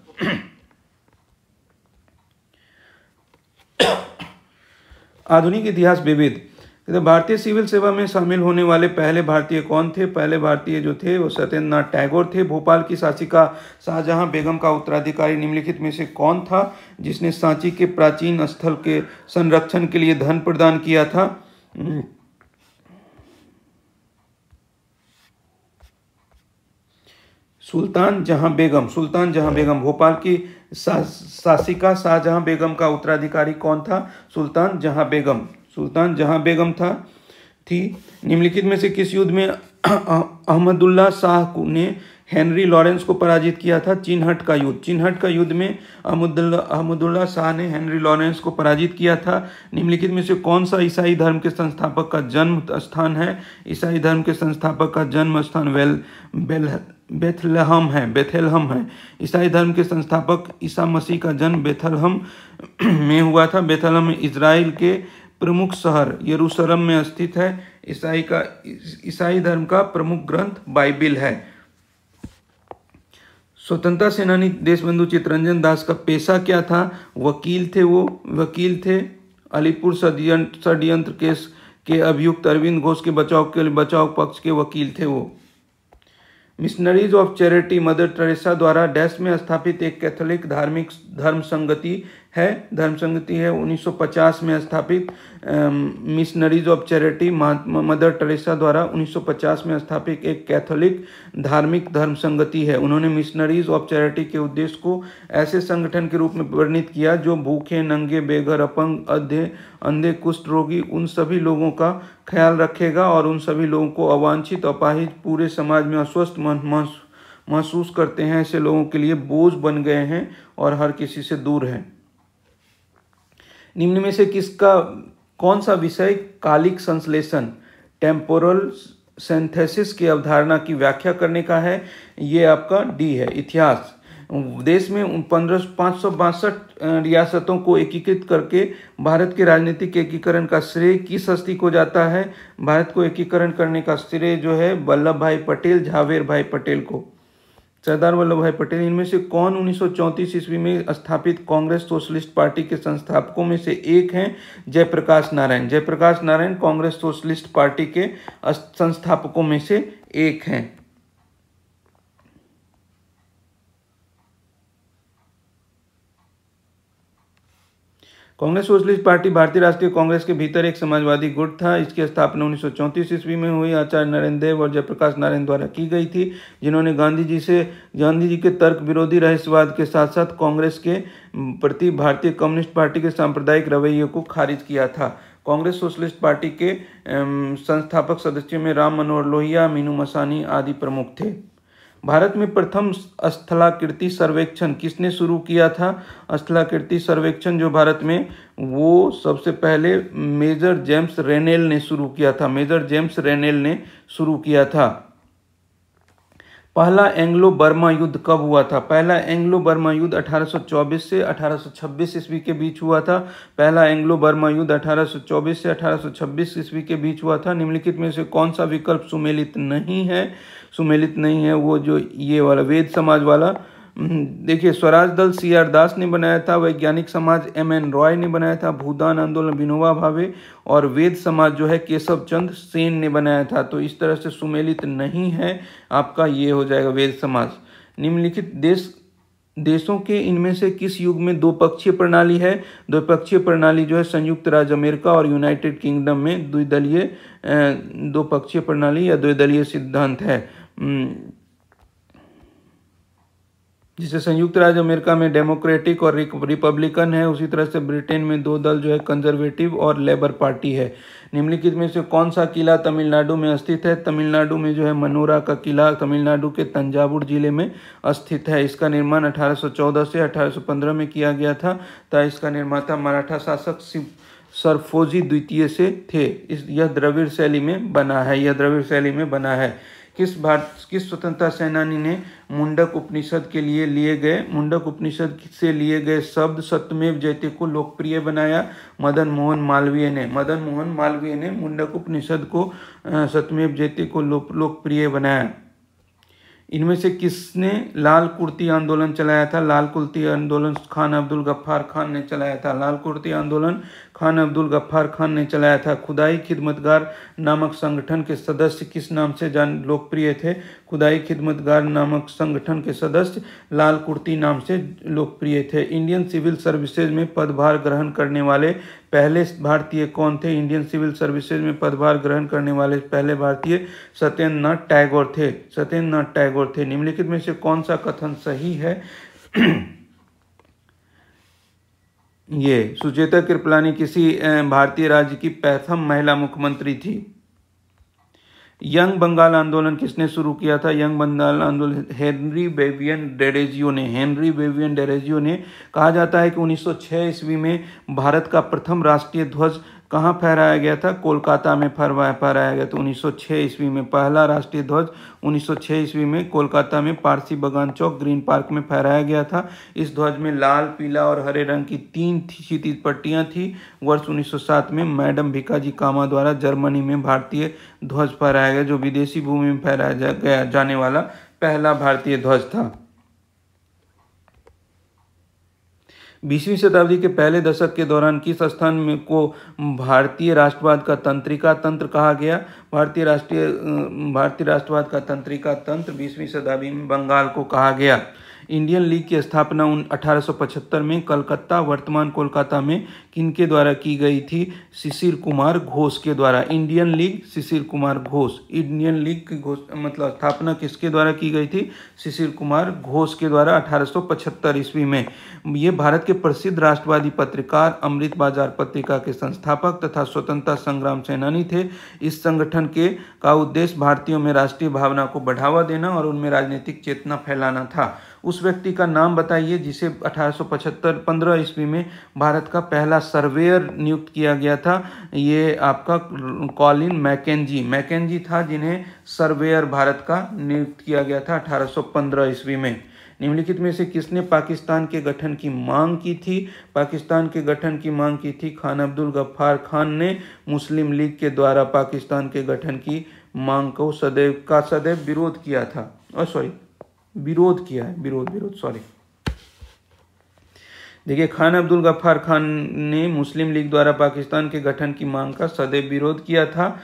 आधुनिक इतिहास विविध। भारतीय सिविल सेवा में शामिल होने वाले पहले भारतीय कौन थे? पहले भारतीय जो थे वो सत्येंद्रनाथ टैगोर थे। भोपाल की शासिका शाहजहां बेगम का उत्तराधिकारी निम्नलिखित में से कौन था जिसने सांची के प्राचीन स्थल के संरक्षण के लिए धन प्रदान किया था? सुल्तान जहां बेगम। भोपाल की शासिका शाहजहां बेगम का उत्तराधिकारी कौन था? सुल्तान जहां बेगम थी। निम्नलिखित में से किस युद्ध में अहमदुल्ला शाह ने हेनरी लॉरेंस को पराजित किया था? चिनहट का युद्ध में अहमदुल्ला शाह ने हेनरी लॉरेंस को पराजित किया था। निम्नलिखित में से कौन सा ईसाई धर्म के संस्थापक का जन्म स्थान है? ईसाई धर्म के संस्थापक का जन्म स्थान बेथलहम है। ईसाई धर्म के संस्थापक ईसा मसीह का जन्म बेथलहम में हुआ था। बेथलहम इजराइल के प्रमुख शहर यरूशलेम में स्थित है। ईसाई धर्म का प्रमुख ग्रंथ बाइबिल है। स्वतंत्रता सेनानी देशबंधु चित्तरंजन दास का पेशा क्या था? वकील थे। अलीपुर षड्यंत्र केस के अभियुक्त अरविंद घोष के बचाव पक्ष के वकील थे वो। Missionaries of charity mother Teresa द्वारा डैश में स्थापित एक कैथोलिक धार्मिक धर्म संगति है 1950 में स्थापित। Missionaries of charity mother Teresa द्वारा 1950 में स्थापित एक कैथोलिक धार्मिक धर्म संगति है। उन्होंने मिशनरीज ऑफ चैरिटी के उद्देश्य को ऐसे संगठन के रूप में वर्णित किया जो भूखे, नंगे, बेघर, अपंग, अंधे, कुष्ठ रोगी उन सभी लोगों का ख्याल रखेगा और उन सभी लोगों को अवांछित, अपाहिज, पूरे समाज में अस्वस्थ महसूस करते हैं ऐसे लोगों के लिए बोझ बन गए हैं और हर किसी से दूर हैं। निम्न में से कौन सा विषय कालिक संश्लेषण टेम्पोरल सिंथेसिस की अवधारणा की व्याख्या करने का है? ये आपका डी है। इतिहास। देश में 562 रियासतों को एकीकृत करके भारत के राजनीतिक एकीकरण का श्रेय किस हस्ती को जाता है? भारत को एकीकरण करने का श्रेय जो है वल्लभ भाई पटेल, झावेर भाई पटेल को, सरदार वल्लभ भाई पटेल। इनमें से कौन 1934 ईस्वी में स्थापित कांग्रेस सोशलिस्ट पार्टी के संस्थापकों में से एक हैं? जयप्रकाश नारायण कांग्रेस सोशलिस्ट पार्टी के संस्थापकों में से एक हैं। कांग्रेस सोशलिस्ट पार्टी भारतीय राष्ट्रीय कांग्रेस के भीतर एक समाजवादी गुट था। इसकी स्थापना 1934 ईस्वी में हुई। आचार्य नरेंद्र देव और जयप्रकाश नारायण द्वारा की गई थी, जिन्होंने गांधी जी के तर्क विरोधी रहस्यवाद के साथ साथ कांग्रेस के प्रति भारतीय कम्युनिस्ट पार्टी के सांप्रदायिक रवैये को खारिज किया था। कांग्रेस सोशलिस्ट पार्टी के संस्थापक सदस्यों में राम मनोहर लोहिया, मीनू मसानी आदि प्रमुख थे। भारत में प्रथम स्थलाकृति सर्वेक्षण किसने शुरू किया था? स्थलाकृति सर्वेक्षण जो भारत में वो सबसे पहले मेजर जेम्स रेनेल ने शुरू किया था। पहला एंग्लो बर्मा युद्ध कब हुआ था? पहला एंग्लो बर्मा युद्ध 1824 से 1826 ईस्वी के बीच हुआ था। पहला एंग्लो बर्मा युद्ध 1824 से 1826 ईस्वी के बीच हुआ था। निम्नलिखित में से कौन सा विकल्प सुमेलित नहीं है? वो जो ये वाला वेद समाज वाला। देखिए, स्वराज दल CR दास ने बनाया था। वैज्ञानिक समाज MN रॉय ने बनाया था। भूदान आंदोलन विनोबा भावे और वेद समाज जो है केशव चंद्र सेन ने बनाया था। तो इस तरह से सुमेलित नहीं है, आपका ये हो जाएगा वेद समाज। निम्नलिखित देशों के इनमें से किस युग में दो पक्षीय प्रणाली है? दो पक्षीय प्रणाली जो है संयुक्त राज्य अमेरिका और यूनाइटेड किंगडम में दो पक्षीय प्रणाली या द्विदलीय सिद्धांत है। जिसे संयुक्त राज्य अमेरिका में डेमोक्रेटिक और रिपब्लिकन है, उसी तरह से ब्रिटेन में दो दल जो है कंजर्वेटिव और लेबर पार्टी है। निम्नलिखित में से कौन सा किला तमिलनाडु में स्थित है? तमिलनाडु में जो है मनोरा का किला तमिलनाडु के तंजावुर जिले में स्थित है। इसका निर्माण 1814 से 1815 में किया गया था। इसका निर्माता मराठा शासक सरफोजी द्वितीय से थे। यह द्रविड़ शैली में बना है। किस स्वतंत्रता सेनानी ने मुंडक उपनिषद से लिए गए शब्द सत्यमेव जयते को लोकप्रिय बनाया? मदन मोहन मालवीय ने मुंडक उपनिषद को सत्यमेव जयते को लोकप्रिय बनाया। इनमें से किसने लाल कुर्ती आंदोलन चलाया था? लाल कुर्ती आंदोलन खान अब्दुल गफ्फार खान ने चलाया था। लाल कुर्ती आंदोलन खान अब्दुल गफ्फार खान ने चलाया था। खुदाई खिदमतगार नामक संगठन के सदस्य किस नाम से लोकप्रिय थे? खुदाई खिदमतगार नामक संगठन के सदस्य लाल कुर्ती नाम से लोकप्रिय थे। इंडियन सिविल सर्विसेज में पदभार ग्रहण करने वाले पहले भारतीय कौन थे? इंडियन सिविल सर्विसेज में पदभार ग्रहण करने वाले पहले भारतीय सत्येंद्रनाथ टैगोर थे। निम्नलिखित में से कौन सा कथन सही है? ये सुचेता कृपलानी किसी भारतीय राज्य की प्रथम महिला मुख्यमंत्री थी। यंग बंगाल आंदोलन किसने शुरू किया था? यंग बंगाल आंदोलन हेनरी बेबियन डेरेजियो ने। कहा जाता है कि 1906 ईस्वी में भारत का प्रथम राष्ट्रीय ध्वज कहाँ फहराया गया था? कोलकाता में फहराया गया था 1906 ईस्वी में। पहला राष्ट्रीय ध्वज 1906 ईस्वी में कोलकाता में पारसी बगान चौक ग्रीन पार्क में फहराया गया था। इस ध्वज में लाल, पीला और हरे रंग की 3 क्षितिज पट्टियां थी। वर्ष 1907 में मैडम भिकाजी कामा द्वारा जर्मनी में भारतीय ध्वज फहराया गया, जो विदेशी भूमि में फहराया जाने वाला पहला भारतीय ध्वज था। 20वीं शताब्दी के पहले दशक के दौरान किस स्थान को भारतीय राष्ट्रवाद का तंत्रिका तंत्र कहा गया? भारतीय राष्ट्रवाद का तंत्रिका तंत्र 20वीं शताब्दी में बंगाल को कहा गया। इंडियन लीग की स्थापना 1875 में कलकत्ता, वर्तमान कोलकाता में किनके द्वारा की गई थी? शिशिर कुमार घोष के द्वारा। Indian league Shishir Kumar Ghosh. Indian league की मतलब स्थापना किसके द्वारा की गई थी? शिशिर कुमार घोष के द्वारा 1875 ईस्वी में। ये भारत के प्रसिद्ध राष्ट्रवादी पत्रकार अमृत बाजार पत्रिका के संस्थापक तथा स्वतंत्रता संग्राम सेनानी थे। इस संगठन का उद्देश्य भारतीयों में राष्ट्रीय भावना को बढ़ावा देना और उनमें राजनीतिक चेतना फैलाना था। उस व्यक्ति का नाम बताइए जिसे 1875 ईस्वी में भारत का पहला सर्वेयर नियुक्त किया गया था। ये आपका कॉलिन मैकेंजी था, जिन्हें सर्वेयर भारत का नियुक्त किया गया था 1815 ईस्वी में। निम्नलिखित में से किसने पाकिस्तान के गठन की मांग की थी? पाकिस्तान के गठन की मांग की थी खान अब्दुल गफ्फार खान ने। मुस्लिम लीग के द्वारा पाकिस्तान के गठन की मांग को सदैव विरोध किया था। देखिए, खान अब्दुल गफ्फार खान ने मुस्लिम लीग द्वारा पाकिस्तान के गठन की मांग का सदैव विरोध किया था।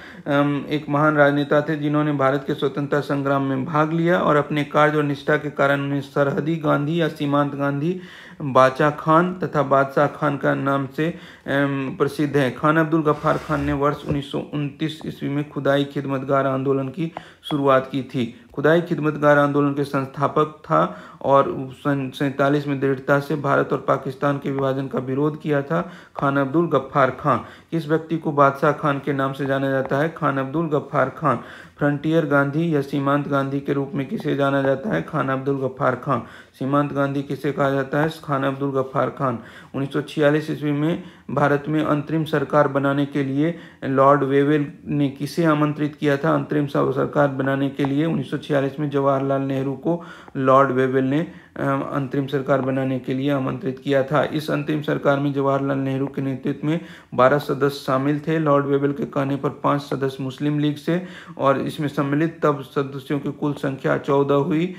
एक महान राजनेता थे जिन्होंने भारत के स्वतंत्रता संग्राम में भाग लिया और अपने कार्य और निष्ठा के कारण उन्हें सरहदी गांधी या सीमांत गांधी, बाचा खान तथा बादशाह खान का नाम से प्रसिद्ध है। खान अब्दुल गफ्फार खान ने वर्ष 1929 ईस्वी में खुदाई खिदमतगार आंदोलन की शुरुआत की थी। खुदाई खिदमतगार आंदोलन के संस्थापक था और 1947 में दृढ़ता से भारत और पाकिस्तान के विभाजन का विरोध किया था खान अब्दुल गफ्फार खान। इस व्यक्ति को बादशाह खान के नाम से जाना जाता है? खान अब्दुल गफ्फार खान। फ्रंटियर गांधी या सीमांत गांधी के रूप में किसे जाना जाता है? खान अब्दुल गफ्फार खान। सीमांत गांधी किसे कहा जाता है? खान अब्दुल गफ्फार खान। 1946 ईस्वी में भारत में अंतरिम सरकार बनाने के लिए लॉर्ड वेवेल ने किसे आमंत्रित किया था? अंतरिम सरकार बनाने के लिए 1946 में जवाहरलाल नेहरू को लॉर्ड वेवेल ने अंतरिम सरकार बनाने के लिए आमंत्रित किया था। इस अंतरिम सरकार में जवाहरलाल नेहरू के नेतृत्व में 12 सदस्य शामिल थे। लॉर्ड वेवेल के कहने पर 5 सदस्य मुस्लिम लीग से, और इसमें सम्मिलित तब सदस्यों की कुल संख्या 14 हुई।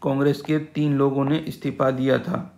कांग्रेस के 3 लोगों ने इस्तीफा दिया था।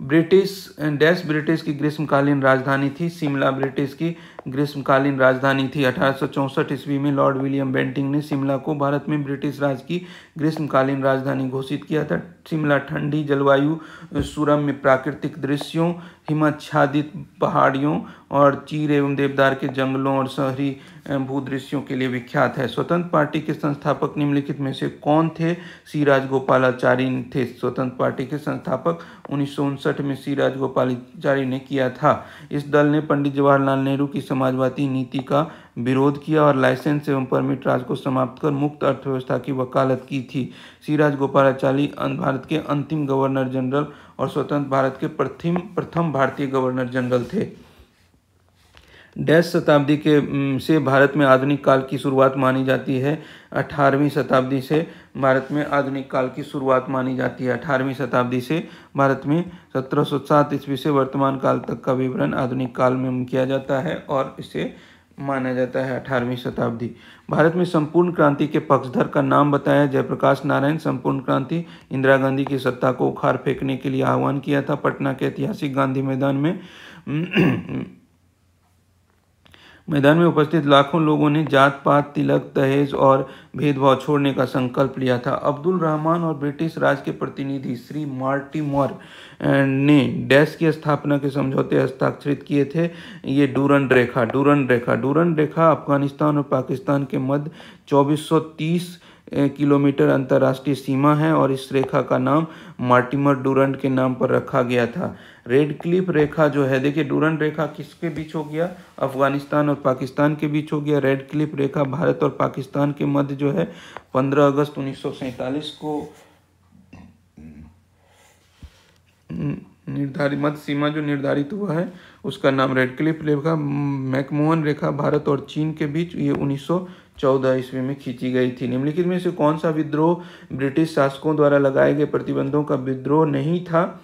ब्रिटिश की ग्रीष्मकालीन राजधानी थी? शिमला ब्रिटिश की ग्रीष्मकालीन राजधानी थी। 1864 ईस्वी में लॉर्ड विलियम बेंटिंग ने शिमला को भारत में ब्रिटिश राज की ग्रीष्मकालीन राजधानी घोषित किया था। शिमला ठंडी जलवायु, सुरम्य प्राकृतिक दृश्यों, हिमाच्छादित पहाड़ियों और चीड़ एवं देवदार के जंगलों और शहरी भूदृश्यों के लिए विख्यात है। स्वतंत्र पार्टी के संस्थापक निम्नलिखित में से कौन थे? सी राजगोपालाचारी थे स्वतंत्र पार्टी के संस्थापक। 1959 में सी राजगोपालाचारी ने किया था। इस दल ने पंडित जवाहरलाल नेहरू की समाजवादी नीति का विरोध किया और लाइसेंस एवं परमिट राज को समाप्त कर मुक्त अर्थव्यवस्था की वकालत की थी। सी राजगोपालाचारी भारत के अंतिम गवर्नर जनरल और स्वतंत्र भारत के प्रथम भारतीय गवर्नर जनरल थे। डैश शताब्दी के से भारत में आधुनिक काल की शुरुआत मानी जाती है। 18वीं शताब्दी से भारत में आधुनिक काल की शुरुआत मानी जाती है। 18वीं शताब्दी से भारत में 1707 ईस्वी से वर्तमान काल तक का विवरण आधुनिक काल में किया जाता है और इसे माना जाता है 18वीं शताब्दी। भारत में संपूर्ण क्रांति के पक्षधर का नाम बताया। जयप्रकाश नारायण। संपूर्ण क्रांति इंदिरा गांधी की सत्ता को उखाड़ फेंकने के लिए आह्वान किया था। पटना के ऐतिहासिक गांधी मैदान में उपस्थित लाखों लोगों ने जात पात, तिलक, दहेज और भेदभाव छोड़ने का संकल्प लिया था। अब्दुल रहमान और ब्रिटिश राज के प्रतिनिधि श्री मार्टिमर ने डैश की स्थापना के समझौते हस्ताक्षरित किए थे। ये डूरंड रेखा अफगानिस्तान और पाकिस्तान के मध्य 2430 किलोमीटर अंतर्राष्ट्रीय सीमा है और इस रेखा का नाम मार्टिमर डूरंड के नाम पर रखा गया था। रेड क्लिफ रेखा जो है, देखिए डूरंड रेखा किसके बीच हो गया? अफगानिस्तान और पाकिस्तान के बीच हो गया। रेड क्लिफ रेखा भारत और पाकिस्तान के मध्य जो है 15 अगस्त 1947 को निर्धारित मध्य सीमा जो निर्धारित हुआ है उसका नाम रेड क्लिफ रेखा। मैकमोहन रेखा भारत और चीन के बीच ये 1914 ईस्वी में खींची गई थी। निम्नलिखित में से कौन सा विद्रोह ब्रिटिश शासकों द्वारा लगाए गए प्रतिबंधों का विद्रोह नहीं था?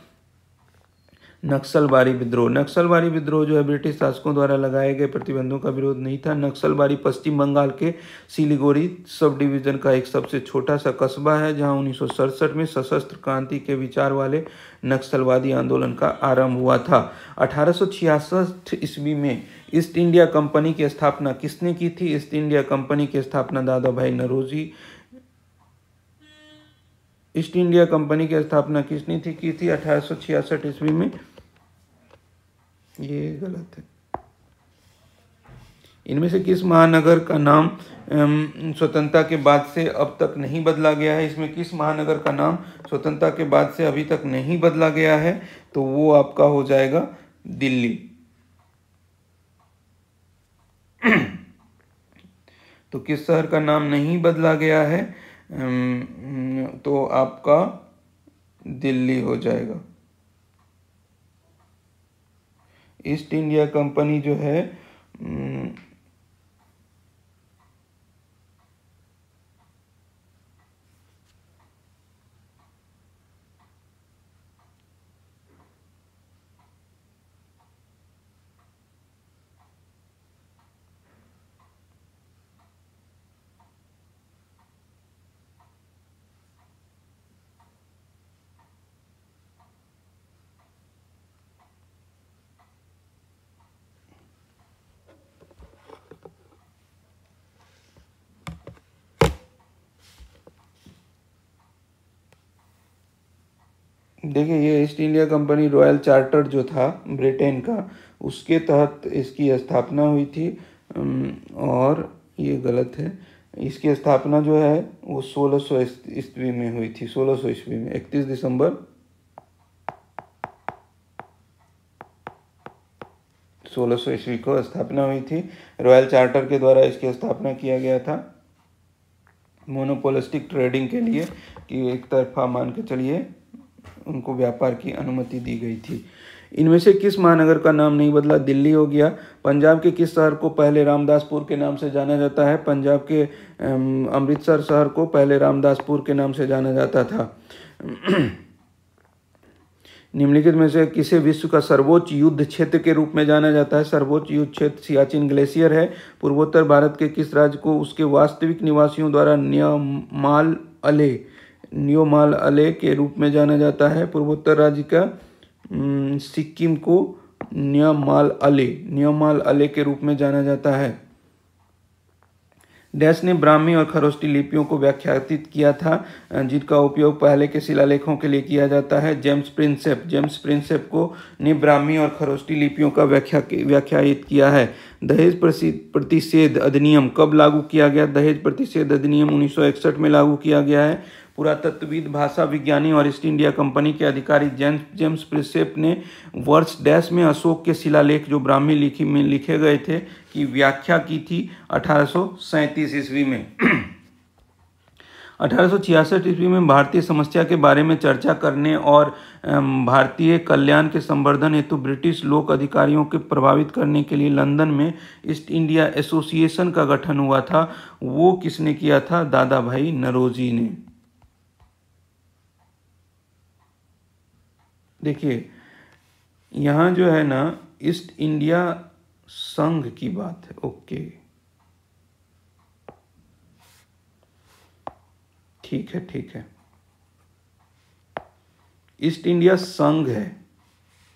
नक्सलबारी विद्रोह जो है ब्रिटिश शासकों द्वारा लगाए गए प्रतिबंधों का विरोध नहीं था। नक्सलबारी पश्चिम बंगाल के सिलीगुड़ी सब डिवीजन का एक सबसे छोटा सा कस्बा है जहां 1967 में सशस्त्र क्रांति के विचार वाले नक्सलवादी आंदोलन का आरंभ हुआ था। 1866 ईस्वी में ईस्ट इंडिया कंपनी की स्थापना किसने की थी? ईस्ट इंडिया कंपनी की स्थापना दादा भाई नौरोजी। ईस्ट इंडिया कंपनी की स्थापना किसने की थी 1866 ईस्वी में? ये गलत है। इनमें से किस महानगर का नाम स्वतंत्रता के बाद से अब तक नहीं बदला गया है? इसमें किस महानगर का नाम स्वतंत्रता के बाद से अभी तक नहीं बदला गया है? तो वो आपका हो जाएगा दिल्ली। तो किस शहर का नाम नहीं बदला गया है? तो आपका दिल्ली हो जाएगा। ईस्ट इंडिया कंपनी जो है देखिए ये east India company royal charter जो था ब्रिटेन का उसके तहत इसकी स्थापना हुई थी। और ये गलत है। इसकी स्थापना जो है वो 1600 ईस्वी में हुई थी। 1600 ईस्वी में 31 दिसंबर 1600 ईस्वी को स्थापना हुई थी। रॉयल चार्टर के द्वारा इसकी स्थापना किया गया था मोनोपोलिस्टिक ट्रेडिंग के लिए, कि एक तरफा मान के चलिए उनको व्यापार की अनुमति दी गई थी। इनमें से किस महानगर का नाम नहीं बदला? दिल्ली हो गया। पंजाब के किस शहर को पहले रामदासपुर के नाम से जाना जाता है? पंजाब के अमृतसर शहर को पहले रामदासपुर के नाम से जाना जाता था। निम्नलिखित में से किसे विश्व का सर्वोच्च युद्ध क्षेत्र के रूप में जाना जाता है? सर्वोच्च युद्ध क्षेत्र सियाचिन ग्लेशियर है। पूर्वोत्तर भारत के किस राज्य को उसके वास्तविक निवासियों द्वारा न्योमाल अले के रूप में जाना जाता है? पूर्वोत्तर राज्य का सिक्किम को न्योमाल अले के रूप में जाना जाता है। डैश ने ब्राह्मी और खरोष्टी लिपियों को व्याख्यायित किया था जिनका उपयोग पहले के शिलालेखों के लिए किया जाता है। जेम्स प्रिंसेप को ने ब्राह्मी और खरोष्टी लिपियों का व्याख्यायित किया है। दहेज प्रतिषेध अधिनियम कब लागू किया गया? दहेज प्रतिषेध अधिनियम 1961 में लागू किया गया है। पुरातत्वविद, भाषा विज्ञानी और ईस्ट इंडिया कंपनी के अधिकारी जेम्स प्रिंसेप ने वर्ष डैश में अशोक के शिलालेख जो ब्राह्मी लिपि में लिखे गए थे की व्याख्या की थी 1837 ईस्वी में। 1866 ईस्वी में भारतीय समस्या के बारे में चर्चा करने और भारतीय कल्याण के संवर्धन हेतु ब्रिटिश लोक अधिकारियों को प्रभावित करने के लिए लंदन में ईस्ट इंडिया एसोसिएशन का गठन हुआ था। वो किसने किया था? दादा भाई नौरोजी ने। देखिए यहां जो है ना ईस्ट इंडिया संघ की बात है। ओके ठीक है, ठीक है, ईस्ट इंडिया संघ है,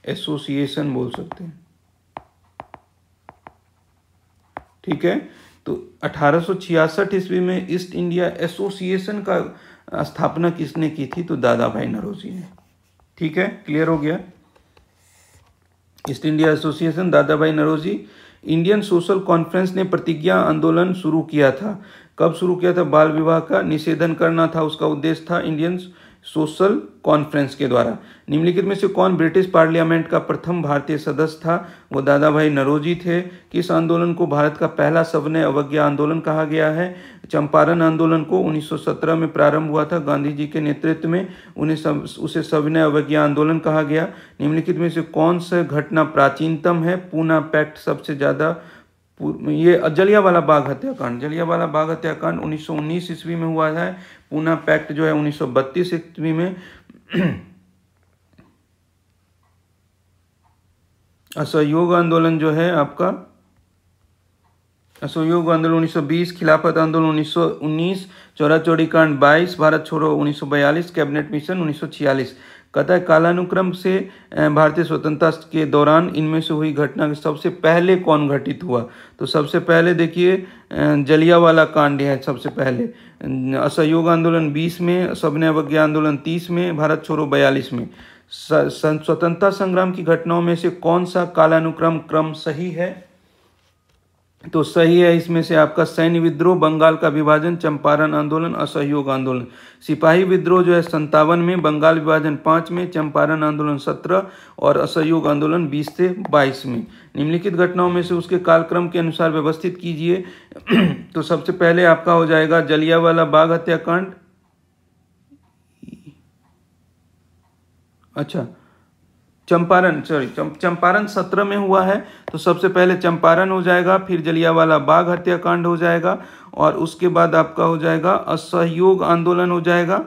एसोसिएशन बोल सकते हैं, ठीक है। तो 1866 ईस्वी में ईस्ट इंडिया एसोसिएशन का स्थापना किसने की थी? तो दादा भाई नौरोजी ने। ठीक है, क्लियर हो गया। ईस्ट इंडिया एसोसिएशन, दादा भाई नौरोजी। इंडियन सोशल कॉन्फ्रेंस ने प्रतिज्ञा आंदोलन शुरू किया था। कब शुरू किया था? बाल विवाह का निषेधन करना था उसका उद्देश्य था इंडियन सोशल कॉन्फ्रेंस के द्वारा। निम्नलिखित में से कौन ब्रिटिश पार्लियामेंट का प्रथम भारतीय सदस्य था? वो दादा भाई नौरोजी थे। किस आंदोलन को भारत का पहला सविनय अवज्ञा आंदोलन कहा गया है? चंपारण आंदोलन को 1917 में प्रारंभ हुआ था गांधी जी के नेतृत्व में, उसे सविनय अवज्ञा आंदोलन कहा गया। निम्नलिखित में से कौन सा घटना प्राचीनतम है? पूना पैक्ट सबसे ज्यादा, ये जलियांवाला बाग हत्याकांड, जलियांवाला बाग हत्याकांड 1919 ईस्वी में हुआ है। पूना पैक्ट जो है 1932 ईस्वी में। असहयोग आंदोलन जो है आपका, असहयोग आंदोलन 1920, खिलाफत आंदोलन 1919, चौरा चौड़ी कांड 22, भारत छोड़ो 1942, कैबिनेट मिशन 1946। कहता है कालानुक्रम से भारतीय स्वतंत्रता के दौरान इनमें से हुई घटना सबसे पहले कौन घटित हुआ? तो सबसे पहले देखिए जलियांवाला कांड है सबसे पहले। असहयोग आंदोलन 20 में, सविनय अवज्ञा आंदोलन 30 में, भारत छोड़ो 42 में। स्वतंत्रता संग्राम की घटनाओं में से कौन सा कालानुक्रम क्रम सही है? तो सही है इसमें से आपका सैन्य विद्रोह, बंगाल का विभाजन, चंपारण आंदोलन, असहयोग आंदोलन। सिपाही विद्रोह जो है 57 में, बंगाल विभाजन 5 में, चंपारण आंदोलन 17 और असहयोग आंदोलन 20 से 22 में। निम्नलिखित घटनाओं में से उसके कालक्रम के अनुसार व्यवस्थित कीजिए। तो सबसे पहले आपका हो जाएगा जलियांवाला बाग हत्याकांड। अच्छा, चंपारण, चंपारण 17 में हुआ है, तो सबसे पहले चंपारण हो जाएगा, फिर जलियांवाला बाग हत्याकांड हो जाएगा और उसके बाद आपका हो जाएगा असहयोग आंदोलन हो जाएगा।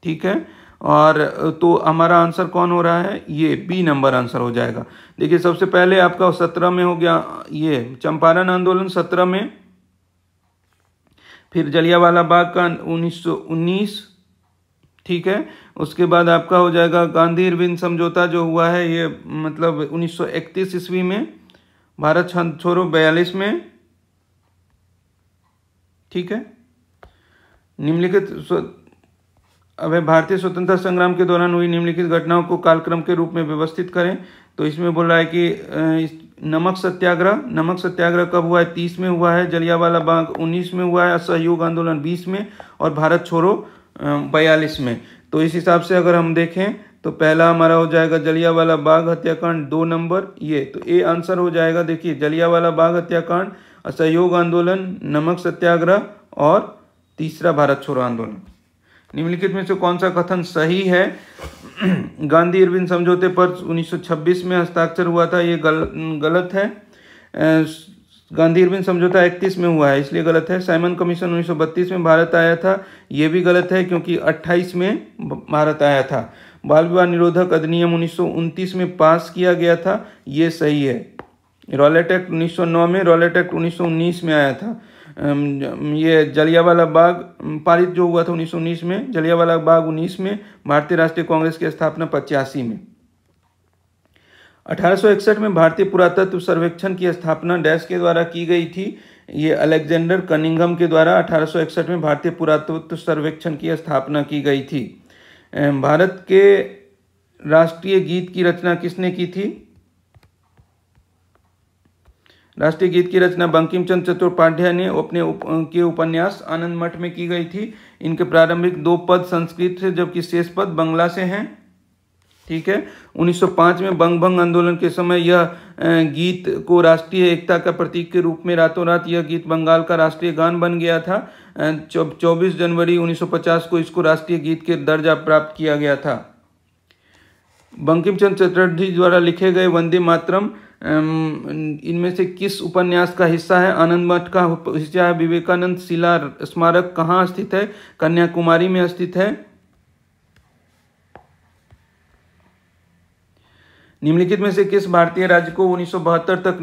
ठीक है, और तो हमारा आंसर कौन हो रहा है? ये बी नंबर आंसर हो जाएगा। देखिए सबसे पहले आपका 17 में हो गया ये चंपारण आंदोलन 17 में, फिर जलियांवाला बाग का 1919। ठीक है, उसके बाद आपका हो जाएगा गांधी इरविन समझौता जो हुआ है ये मतलब 1931 ईस्वी में, भारत छोड़ो 42 में। ठीक है, निम्नलिखित अब भारतीय स्वतंत्रता संग्राम के दौरान हुई निम्नलिखित घटनाओं को कालक्रम के रूप में व्यवस्थित करें। तो इसमें बोल रहा है कि नमक सत्याग्रह, नमक सत्याग्रह कब हुआ है? 30 में हुआ है, जलियांवाला बाग 19 में हुआ है, असहयोग आंदोलन 20 में और भारत छोड़ो 42 में। तो इस हिसाब से अगर हम देखें तो पहला हमारा हो जाएगा जलियांवाला बाग हत्याकांड 2 नंबर ये, तो ए आंसर हो जाएगा। देखिए जलियांवाला बाग हत्याकांड, असहयोग आंदोलन, नमक सत्याग्रह और तीसरा भारत छोड़ो आंदोलन। निम्नलिखित में से कौन सा कथन सही है? गांधी इरविन समझौते पर 1926 में हस्ताक्षर हुआ था, ये गलत है। गांधी इरविन समझौता 31 में हुआ है इसलिए गलत है। साइमन कमीशन 1932 में भारत आया था, ये भी गलत है क्योंकि 28 में भारत आया था। बाल विवाह निरोधक अधिनियम 1929 में पास किया गया था, ये सही है। रॉलेट एक्ट 1909 में, रॉलेट एक्ट 1919 में आया था। ये जलियांवाला बाग पारित जो हुआ था 1919 में, जलियांवाला बाग 19 में, भारतीय राष्ट्रीय कांग्रेस की स्थापना 85 में। 1861 में भारतीय पुरातत्व सर्वेक्षण की स्थापना डैश के द्वारा की गई थी? ये अलेक्जेंडर कनिंघम के द्वारा 1861 में भारतीय पुरातत्व सर्वेक्षण की स्थापना की गई थी। भारत के राष्ट्रीय गीत की रचना किसने की थी? राष्ट्रीय गीत की रचना बंकिम चंद्र चट्टोपाध्याय ने अपने के उपन्यास आनंद मठ में की गई थी। इनके प्रारंभिक 2 पद संस्कृत से जबकि शेष पद बंगला से हैं। ठीक है। 1905 में बंग भंग आंदोलन के समय यह गीत को राष्ट्रीय एकता का प्रतीक के रूप में रातों रात यह गीत बंगाल का राष्ट्रीय गान बन गया था। 24 जनवरी 1950 को इसको राष्ट्रीय गीत के दर्जा प्राप्त किया गया था। बंकिम चंद्र चटर्जी द्वारा लिखे गए वंदे मातरम इनमें से किस उपन्यास का हिस्सा है? आनंद मठ का हिस्सा है। विवेकानंद शिला स्मारक कहाँ स्थित है? कन्याकुमारी में स्थित है। निम्नलिखित में से किस भारतीय राज्य को 1972 तक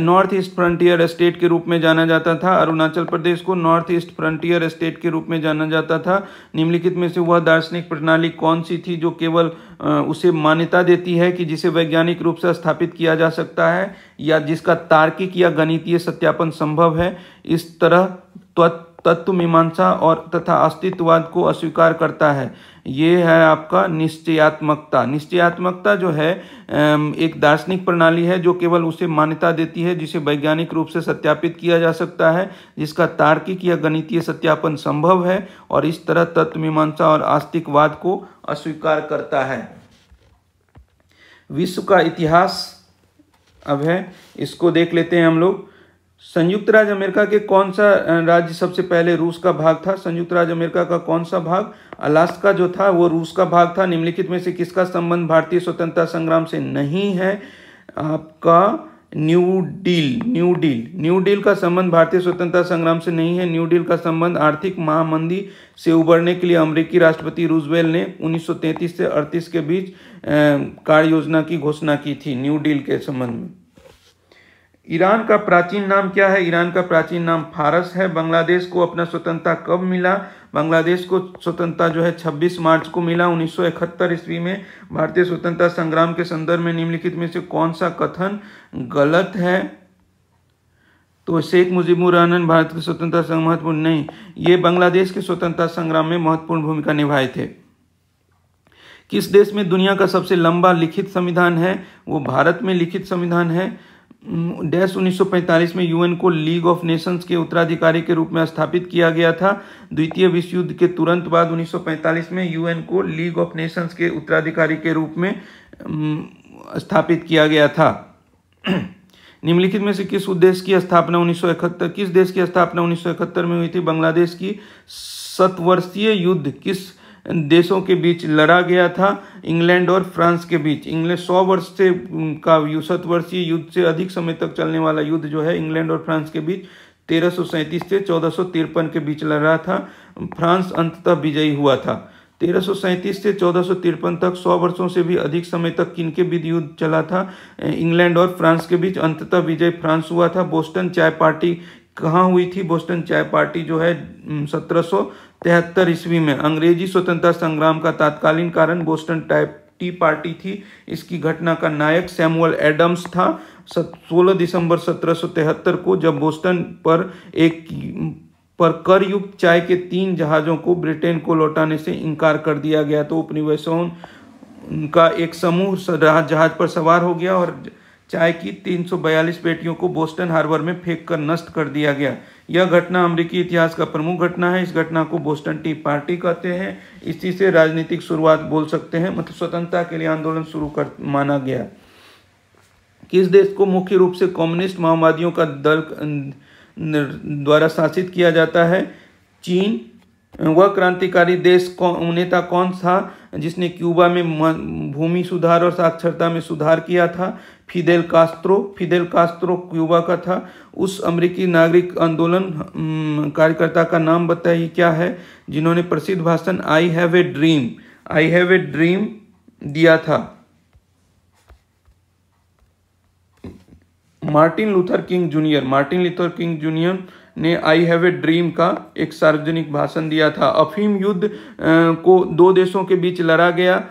नॉर्थ ईस्ट फ्रंटियर स्टेट के रूप में जाना जाता था? अरुणाचल प्रदेश को नॉर्थ ईस्ट फ्रंटियर स्टेट के रूप में जाना जाता था। निम्नलिखित में से वह दार्शनिक प्रणाली कौन सी थी जो केवल उसे मान्यता देती है कि जिसे वैज्ञानिक रूप से स्थापित किया जा सकता है या जिसका तार्किक या गणितीय सत्यापन संभव है? इस तरह तत्व मीमांसा और तथा अस्तित्ववाद को अस्वीकार करता है। ये है आपका निश्चयात्मकता। निश्चयात्मकता जो है एक दार्शनिक प्रणाली है जो केवल उसे मान्यता देती है जिसे वैज्ञानिक रूप से सत्यापित किया जा सकता है, जिसका तार्किक या गणितीय सत्यापन संभव है, और इस तरह तत्व मीमांसा और आस्तिकवाद को अस्वीकार करता है। विश्व का इतिहास अब है, इसको देख लेते हैं हम लोग। संयुक्त राज्य अमेरिका के कौन सा राज्य सबसे पहले रूस का भाग था? संयुक्त राज्य अमेरिका का कौन सा भाग? अलास्का जो था वो रूस का भाग था। निम्नलिखित में से किसका संबंध भारतीय स्वतंत्रता संग्राम से नहीं है? आपका न्यू डील का संबंध भारतीय स्वतंत्रता संग्राम से नहीं है। न्यू डील का संबंध आर्थिक महामंदी से उबरने के लिए अमेरिकी राष्ट्रपति रूजवेल्ट ने 1933 से 38 के बीच कार्य योजना की घोषणा की थी न्यू डील के संबंध में। ईरान का प्राचीन नाम क्या है? ईरान का प्राचीन नाम फारस है। बांग्लादेश को अपना स्वतंत्रता कब मिला? बांग्लादेश को स्वतंत्रता जो है 26 मार्च को मिला 1971 ईस्वी में। भारतीय स्वतंत्रता संग्राम के संदर्भ में निम्नलिखित में से कौन सा कथन गलत है? तो शेख मुजीबुर रहमान भारत की स्वतंत्रता संग्राम महत्वपूर्ण नहीं, ये बांग्लादेश के स्वतंत्रता संग्राम में महत्वपूर्ण भूमिका निभाए थे। किस देश में दुनिया का सबसे लंबा लिखित संविधान है? वो भारत में लिखित संविधान है। 1945 में यूएन को लीग ऑफ नेशंस के उत्तराधिकारी के रूप में स्थापित किया गया था। द्वितीय विश्व युद्ध के तुरंत बाद 1945 में यूएन को लीग ऑफ नेशंस के उत्तराधिकारी के रूप में स्थापित किया गया था। निम्नलिखित में से किस देश की स्थापना 1971 में हुई थी? बांग्लादेश की। 7 वर्षीय युद्ध किस देशों के बीच लड़ा गया था? इंग्लैंड और फ्रांस के बीच। इंग्लैंड 100 वर्ष से का 7 वर्षीय युद्ध से अधिक समय तक चलने वाला युद्ध जो है इंग्लैंड और फ्रांस के बीच 1337 से 1453 के बीच लड़ा था। फ्रांस अंततः विजयी हुआ था। 1337 से 1453 तक 100 वर्षों से भी अधिक समय तक किनके बीच युद्ध चला था? इंग्लैंड और फ्रांस के बीच। अंततः विजय फ्रांस हुआ था। बोस्टन चाय पार्टी कहाँ हुई थी? बोस्टन चाय पार्टी जो है 1773 ईस्वी में। अंग्रेजी स्वतंत्रता संग्राम का तत्कालीन कारण बोस्टन टी पार्टी थी। इसकी घटना का नायक सैमुअल एडम्स था। 16 दिसंबर 1773 को जब बोस्टन पर कर युक्त चाय के 3 जहाज़ों को ब्रिटेन को लौटाने से इनकार कर दिया गया, तो उपनिवेशों का एक समूह जहाज पर सवार हो गया और चाय की 342 पेटियों को बोस्टन हार्बर में फेंककर नष्ट कर दिया गया। यह घटना अमेरिकी इतिहास का प्रमुख घटना है। इस घटना को बोस्टन टी पार्टी कहते हैं। इसी से राजनीतिक शुरुआत बोल सकते हैं, मतलब स्वतंत्रता के लिए आंदोलन शुरू कर माना गया। किस देश को मुख्य रूप से कम्युनिस्ट माओवादियों का दल द्वारा शासित किया जाता है? चीन। वह क्रांतिकारी नेता कौन था जिसने क्यूबा में भूमि सुधार और साक्षरता में सुधार किया था? फिदेल कास्त्रो क्यूबा का था। उस अमेरिकी नागरिक आंदोलन कार्यकर्ता का नाम बताइए क्या है जिन्होंने प्रसिद्ध भाषण आई हैव ए ड्रीम दिया था? मार्टिन लूथर किंग जूनियर ने आई हैव ए ड्रीम का एक सार्वजनिक भाषण दिया था। अफीम युद्ध को 2 देशों के बीच लड़ा गया।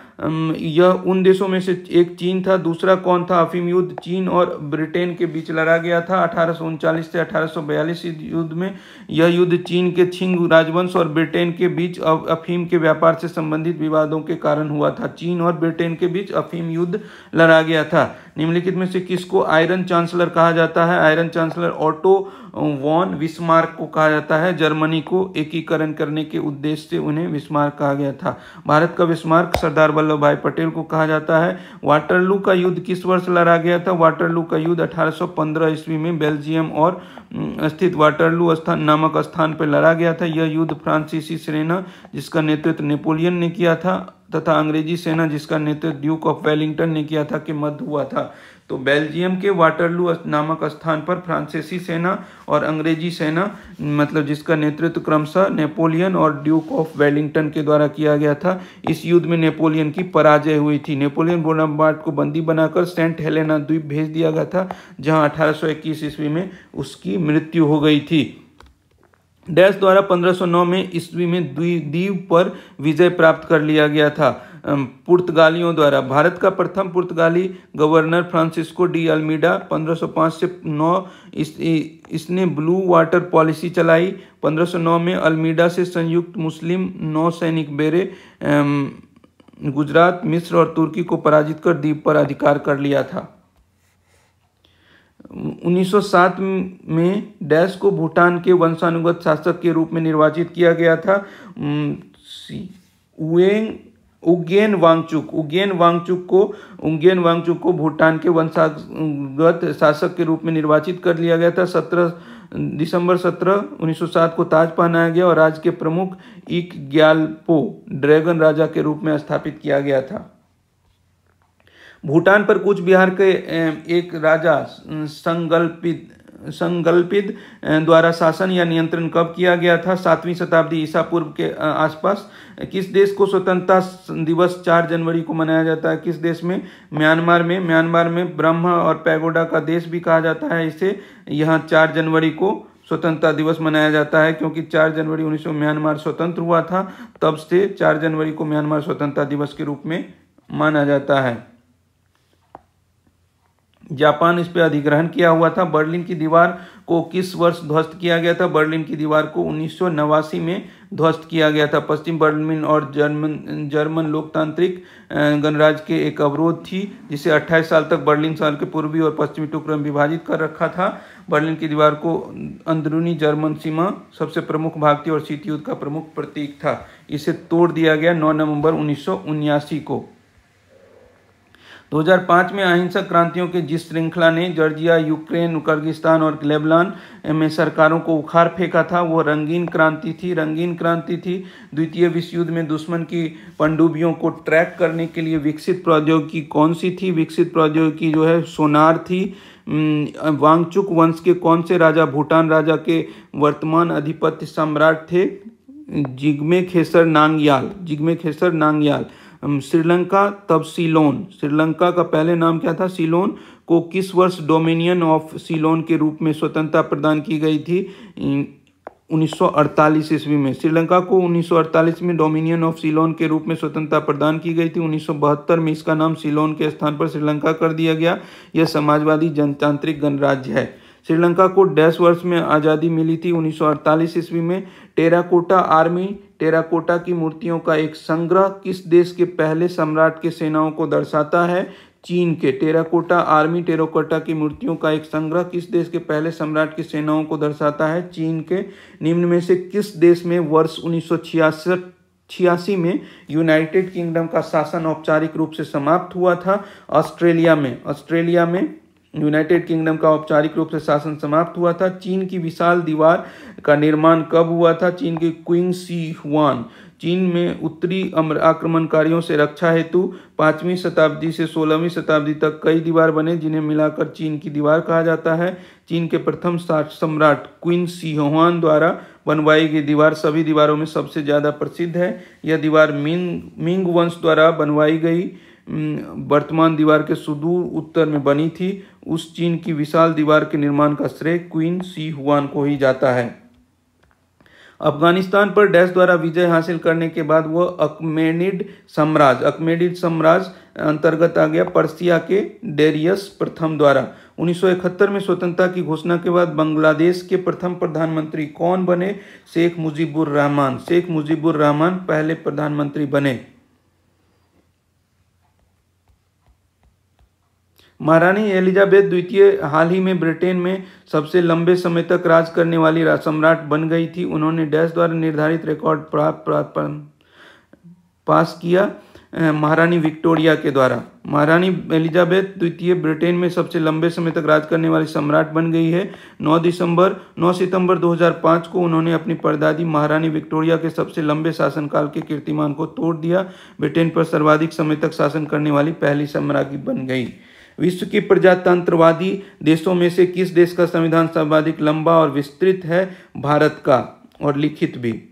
यह उन देशों में से एक चीन था। दूसरा कौन था? अफीम युद्ध चीन और ब्रिटेन के बीच लड़ा गया था 1839 से 1842 युद्ध में। यह युद्ध चीन के छिंग राजवंश और ब्रिटेन के बीच अफीम के व्यापार से संबंधित विवादों के कारण हुआ था। चीन और ब्रिटेन के बीच अफीम युद्ध लड़ा गया था। निम्नलिखित में से किसको आयरन चांसलर कहा जाता है? Iron chancellor Otto von Bismarck को कहा जाता है। जर्मनी को एकीकरण करने के उद्देश्य से उन्हें बिस्मार्क कहा गया था। भारत का बिस्मार्क सरदार वल्लभ भाई पटेल को कहा जाता है। वाटरलू का युद्ध किस वर्ष लड़ा गया था? वाटरलू का युद्ध 1815 ईस्वी में बेल्जियम और स्थित वाटरलू स्थान नामक स्थान पर लड़ा गया था। यह युद्ध फ्रांसीसी सेना जिसका नेतृत्व नेपोलियन ने किया था तथा अंग्रेजी सेना जिसका नेतृत्व ड्यूक ऑफ वेलिंगटन ने किया था के मध्य हुआ था। तो बेल्जियम के वाटरलू नामक स्थान पर फ्रांसीसी सेना और अंग्रेजी सेना मतलब जिसका नेतृत्व क्रमशः नेपोलियन और ड्यूक ऑफ वेलिंगटन के द्वारा किया गया था। इस युद्ध में नेपोलियन की पराजय हुई थी। नेपोलियन बोनापार्ट को बंदी बनाकर सेंट हेलेना द्वीप भेज दिया गया था, जहां 1821 ईस्वी में उसकी मृत्यु हो गई थी। डैश द्वारा 1509 में ईस्वी में द्वीप पर विजय प्राप्त कर लिया गया था पुर्तगालियों द्वारा। भारत का प्रथम पुर्तगाली गवर्नर फ्रांसिस्को डी अल्मीडा 1505 से 9 इसने ब्लू वाटर पॉलिसी चलाई। 1509 में अल्मीडा से संयुक्त मुस्लिम नौसैनिक बेड़े गुजरात, मिस्र और तुर्की को पराजित कर द्वीप पर अधिकार कर लिया था। 1907 में डैश को भूटान के वंशानुगत शासक के रूप में निर्वाचित किया गया था। उगेन वांगचुक को भूटान के वंशानुगत शासक के रूप में निर्वाचित कर लिया गया था। दिसंबर 17, 1907 को ताज पहनाया गया और राज्य के प्रमुख इक ग्याल्पो ड्रैगन राजा के रूप में स्थापित किया गया था। भूटान पर कूच बिहार के एक राजा संगल्पित द्वारा शासन या नियंत्रण कब किया गया था? 7वीं शताब्दी ईसा पूर्व के आसपास। किस देश को स्वतंत्रता दिवस 4 जनवरी को मनाया जाता है? किस देश में? म्यांमार में ब्रह्मा और पैगोडा का देश भी कहा जाता है इसे। यहाँ 4 जनवरी को स्वतंत्रता दिवस मनाया जाता है क्योंकि 4 जनवरी 1900 म्यांमार स्वतंत्र हुआ था, तब से 4 जनवरी को म्यांमार स्वतंत्रता दिवस के रूप में माना जाता है। जापान इस पर अधिग्रहण किया हुआ था। बर्लिन की दीवार को किस वर्ष ध्वस्त किया गया था? बर्लिन की दीवार को 1989 में ध्वस्त किया गया था। पश्चिम बर्लिन और जर्मन लोकतांत्रिक गणराज्य के एक अवरोध थी जिसे 28 साल तक बर्लिन शहर के पूर्वी और पश्चिमी टुकड़ों में विभाजित कर रखा था। बर्लिन की दीवार को अंदरूनी जर्मन सीमा सबसे प्रमुख भाग थी और शीत युद्ध का प्रमुख प्रतीक था। इसे तोड़ दिया गया 9 नवंबर 1979 को। 2005 में अहिंसक क्रांतियों के जिस श्रृंखला ने जॉर्जिया, यूक्रेन, किर्गिस्तान और लेबनान में सरकारों को उखाड़ फेंका था, वो रंगीन क्रांति थी। द्वितीय विश्व युद्ध में दुश्मन की पनडुब्बियों को ट्रैक करने के लिए विकसित प्रौद्योगिकी कौन सी थी? विकसित प्रौद्योगिकी जो है सोनार थी। वांगचुक वंश के कौन से राजा भूटान राजा के वर्तमान अधिपत्य सम्राट थे? जिग्मे खेसर नांगयाल। श्रीलंका तब सीलोन। श्रीलंका का पहले नाम क्या था? सीलोन को किस वर्ष डोमिनियन ऑफ सीलोन के रूप में स्वतंत्रता प्रदान की गई थी? 1948 ईस्वी में। श्रीलंका को 1948 में डोमिनियन ऑफ सीलोन के रूप में स्वतंत्रता प्रदान की गई थी। 1972 में इसका नाम सीलोन के स्थान पर श्रीलंका कर दिया गया। यह समाजवादी जनतांत्रिक गणराज्य है। श्रीलंका को डैश वर्ष में आज़ादी मिली थी? 1948 ईस्वी में। टेराकोटा की मूर्तियों का एक संग्रह किस देश के पहले सम्राट के सेनाओं को दर्शाता है? चीन के। टेराकोटा की मूर्तियों का एक संग्रह किस देश के पहले सम्राट की सेनाओं को दर्शाता है? चीन के। निम्न में से किस देश में वर्ष 1986 में यूनाइटेड किंगडम का शासन औपचारिक रूप से समाप्त हुआ था? ऑस्ट्रेलिया में यूनाइटेड किंगडम का औपचारिक रूप से शासन समाप्त हुआ था। चीन की विशाल दीवार का निर्माण कब हुआ था? चीन के क्विंग शी हुआन। चीन में उत्तरी आक्रमणकारियों से रक्षा हेतु 5वीं शताब्दी से 16वीं शताब्दी तक कई दीवार बने जिन्हें मिलाकर चीन की दीवार कहा जाता है। चीन के प्रथम सम्राट क्विंग शी हुआन द्वारा बनवाई गई दीवार सभी दीवारों में सबसे ज़्यादा प्रसिद्ध है। यह दीवार मिंग वंश द्वारा बनवाई गई वर्तमान दीवार के सुदूर उत्तर में बनी थी। उस चीन की विशाल दीवार के निर्माण का श्रेय क्वीन शी हुआन को ही जाता है। अफगानिस्तान पर डैश द्वारा विजय हासिल करने के बाद वह अकमेनिड साम्राज्य अंतर्गत आ गया पर्सिया के डेरियस प्रथम द्वारा। 1971 में स्वतंत्रता की घोषणा के बाद बांग्लादेश के प्रथम प्रधानमंत्री कौन बने? शेख मुजीबुर रहमान पहले प्रधानमंत्री बने। महारानी एलिजाबेथ द्वितीय हाल ही में ब्रिटेन में सबसे लंबे समय तक राज करने वाली सम्राट बन गई थी। उन्होंने डैश द्वारा निर्धारित रिकॉर्ड पास किया। महारानी विक्टोरिया के द्वारा। महारानी एलिजाबेथ द्वितीय ब्रिटेन में सबसे लंबे समय तक राज करने वाली सम्राट बन गई है। 9 सितंबर 2005 को उन्होंने अपनी परदादी महारानी विक्टोरिया के सबसे लंबे शासनकाल के कीर्तिमान को तोड़ दिया। ब्रिटेन पर सर्वाधिक समय तक शासन करने वाली पहली सम्राज्ञी बन गई। विश्व के प्रजातंत्रवादी देशों में से किस देश का संविधान सर्वाधिक लंबा और विस्तृत है? भारत का, और लिखित भी।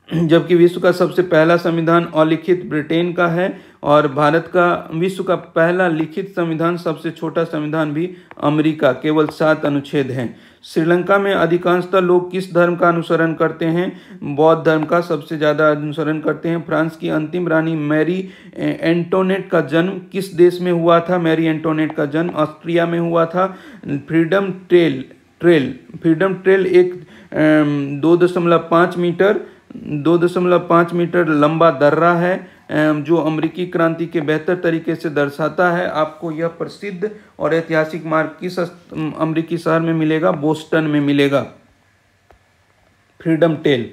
जबकि विश्व का सबसे पहला संविधान अलिखित ब्रिटेन का है, और भारत का विश्व का पहला लिखित संविधान, सबसे छोटा संविधान भी अमेरिका, केवल 7 अनुच्छेद हैं। श्रीलंका में अधिकांशतः लोग किस धर्म का अनुसरण करते हैं? बौद्ध धर्म का सबसे ज़्यादा अनुसरण करते हैं। फ्रांस की अंतिम रानी मैरी एंटोनेट का जन्म किस देश में हुआ था? मैरी एंटोनेट का जन्म ऑस्ट्रिया में हुआ था। फ्रीडम ट्रेल एक 2.5 मीटर लंबा दर्रा है, जो अमेरिकी क्रांति के बेहतर तरीके से दर्शाता है। आपको यह प्रसिद्ध और ऐतिहासिक मार्ग किस अमेरिकी शहर में मिलेगा? बोस्टन में मिलेगा। Freedom tell.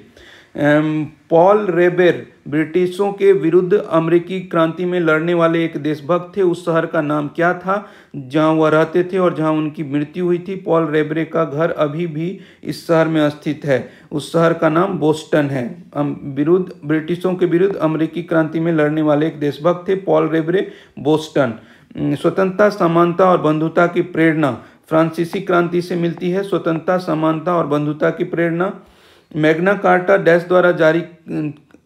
पॉल रेबेर ब्रिटिशों के विरुद्ध अमेरिकी क्रांति में लड़ने वाले एक देशभक्त थे। उस शहर का नाम क्या था जहां वह रहते थे और जहां उनकी मृत्यु हुई थी? पॉल रेबरे का घर अभी भी इस शहर में स्थित है। उस शहर का नाम बोस्टन है। ब्रिटिशों के विरुद्ध अमेरिकी क्रांति में लड़ने वाले एक देशभक्त थे पॉल रेबरे, बोस्टन। स्वतंत्रता, समानता और बंधुता की प्रेरणा फ्रांसीसी क्रांति से मिलती है। स्वतंत्रता, समानता और बंधुता की प्रेरणा। मैग्ना कार्टा डैश द्वारा जारी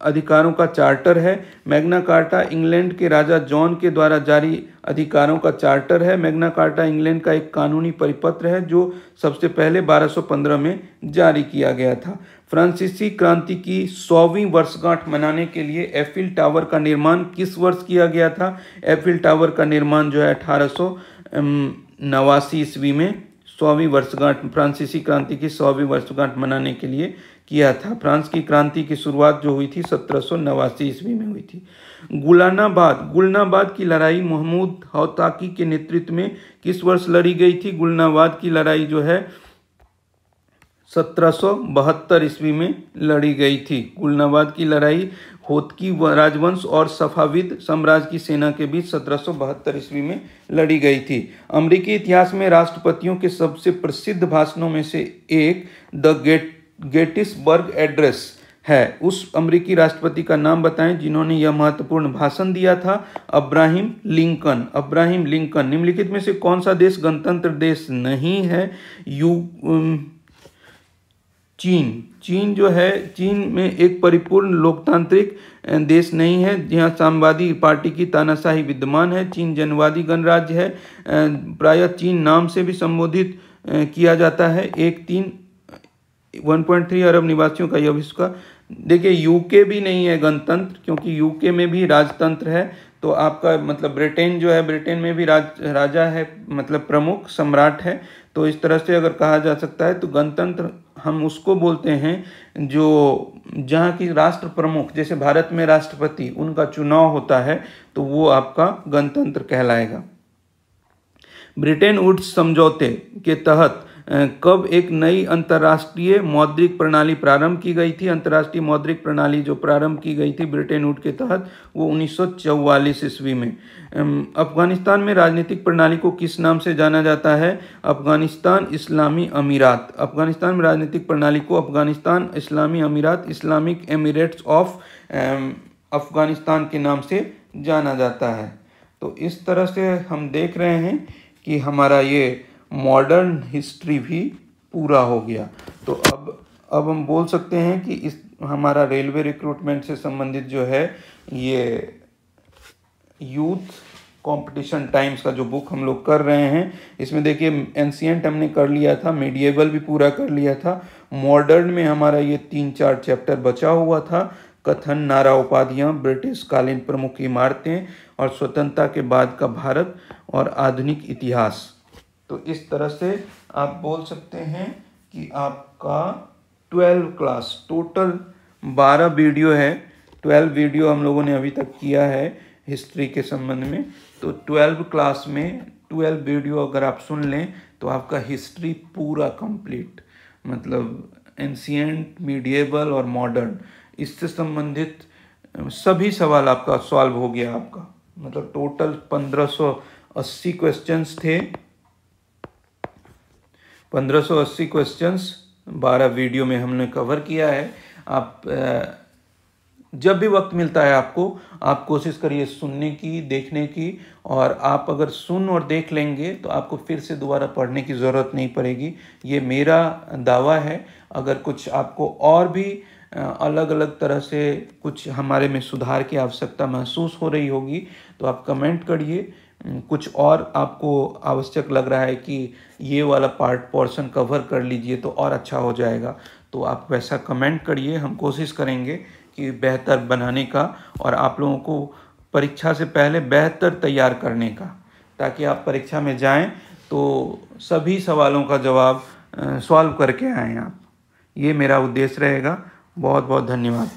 अधिकारों का चार्टर है। मैग्ना कार्टा इंग्लैंड के राजा जॉन के द्वारा जारी अधिकारों का चार्टर है। मैग्ना कार्टा इंग्लैंड का एक कानूनी परिपत्र है जो सबसे पहले 1215 में जारी किया गया था। फ्रांसीसी क्रांति की 100वीं वर्षगांठ मनाने के लिए एफिल टावर का निर्माण किस वर्ष किया गया था? एफिल टावर का निर्माण जो है 1889 ईस्वी में 100वीं वर्षगांठ, फ्रांसीसी क्रांति की 100वीं वर्षगांठ मनाने के लिए किया था। फ्रांस की क्रांति की शुरुआत जो हुई थी 1789 ईस्वी में हुई थी। गुलनाबाद की लड़ाई महमूद हौताकी के नेतृत्व में किस वर्ष लड़ी गई थी? गुलनाबाद की लड़ाई जो है 1772 ईस्वी में लड़ी गई थी। गुलनाबाद की लड़ाई होतकी राजवंश और सफाविद साम्राज्य की सेना के बीच 1772 ईस्वी में लड़ी गई थी। अमेरिकी इतिहास में राष्ट्रपतियों के सबसे प्रसिद्ध भाषणों में से एक द गेटिसबर्ग एड्रेस है। उस अमेरिकी राष्ट्रपति का नाम बताएं जिन्होंने यह महत्वपूर्ण भाषण दिया था? Abraham Lincoln. निम्नलिखित में से कौन सा देश गणतंत्र देश नहीं है? चीन जो है, चीन में एक परिपूर्ण लोकतांत्रिक देश नहीं है जहाँ साम्यवादी पार्टी की तानाशाही विद्यमान है। चीन जनवादी गणराज्य है। प्रायः चीन नाम से भी संबोधित किया जाता है। 1.3 अरब निवासियों का यह विश्व का। देखिए यूके भी नहीं है गणतंत्र, क्योंकि यूके में भी राजतंत्र है। तो आपका मतलब ब्रिटेन जो है, ब्रिटेन में भी राजा है, मतलब प्रमुख सम्राट है। तो इस तरह से अगर कहा जा सकता है तो गणतंत्र हम उसको बोलते हैं जो जहाँ की राष्ट्र प्रमुख, जैसे भारत में राष्ट्रपति, उनका चुनाव होता है तो वो आपका गणतंत्र कहलाएगा। ब्रिटेन वुड्स समझौते के तहत कब एक नई अंतर्राष्ट्रीय मौद्रिक प्रणाली प्रारंभ की गई थी? अंतर्राष्ट्रीय मौद्रिक प्रणाली जो प्रारंभ की गई थी ब्रिटेन वुड्स के तहत, वो 1944 ईस्वी में। अफगानिस्तान में राजनीतिक प्रणाली को किस नाम से जाना जाता है? अफगानिस्तान इस्लामी अमीरात। अफगानिस्तान में राजनीतिक प्रणाली को अफगानिस्तान इस्लामी अमीरात, इस्लामिक एमिरेट्स ऑफ अफगानिस्तान के नाम से जाना जाता है। तो इस तरह से हम देख रहे हैं कि हमारा ये मॉडर्न हिस्ट्री भी पूरा हो गया। तो अब हम बोल सकते हैं कि इस हमारा रेलवे रिक्रूटमेंट से संबंधित जो है ये यूथ कंपटीशन टाइम्स का जो बुक हम लोग कर रहे हैं, इसमें देखिए एंशिएंट हमने कर लिया था, मेडिएवल भी पूरा कर लिया था, मॉडर्न में हमारा ये 3-4 चैप्टर बचा हुआ था। कथन, नारा उपाधियाँ, ब्रिटिश कालीन प्रमुख इमारतें और स्वतंत्रता के बाद का भारत और आधुनिक इतिहास। तो इस तरह से आप बोल सकते हैं कि आपका 12 क्लास, टोटल 12 वीडियो है। 12 वीडियो हम लोगों ने अभी तक किया है हिस्ट्री के संबंध में। तो 12 क्लास में 12 वीडियो अगर आप सुन लें तो आपका हिस्ट्री पूरा कंप्लीट, मतलब एंशिएंट, मीडिएवल और मॉडर्न, इससे संबंधित सभी सवाल आपका सॉल्व हो गया। आपका मतलब टोटल 1580 क्वेश्चंस थे। 1580 क्वेश्चंस 12 वीडियो में हमने कवर किया है। आप जब भी वक्त मिलता है आपको, आप कोशिश करिए सुनने की, देखने की, और आप अगर सुन और देख लेंगे तो आपको फिर से दोबारा पढ़ने की ज़रूरत नहीं पड़ेगी। ये मेरा दावा है। अगर कुछ आपको और भी अलग अलग तरह से कुछ हमारे में सुधार की आवश्यकता महसूस हो रही होगी तो आप कमेंट करिए। कुछ और आपको आवश्यक लग रहा है कि ये वाला पोर्शन कवर कर लीजिए तो और अच्छा हो जाएगा, तो आप वैसा कमेंट करिए। हम कोशिश करेंगे कि बेहतर बनाने का और आप लोगों को परीक्षा से पहले बेहतर तैयार करने का, ताकि आप परीक्षा में जाएं तो सभी सवालों का जवाब सॉल्व करके आएँ आप। ये मेरा उद्देश्य रहेगा। बहुत बहुत धन्यवाद।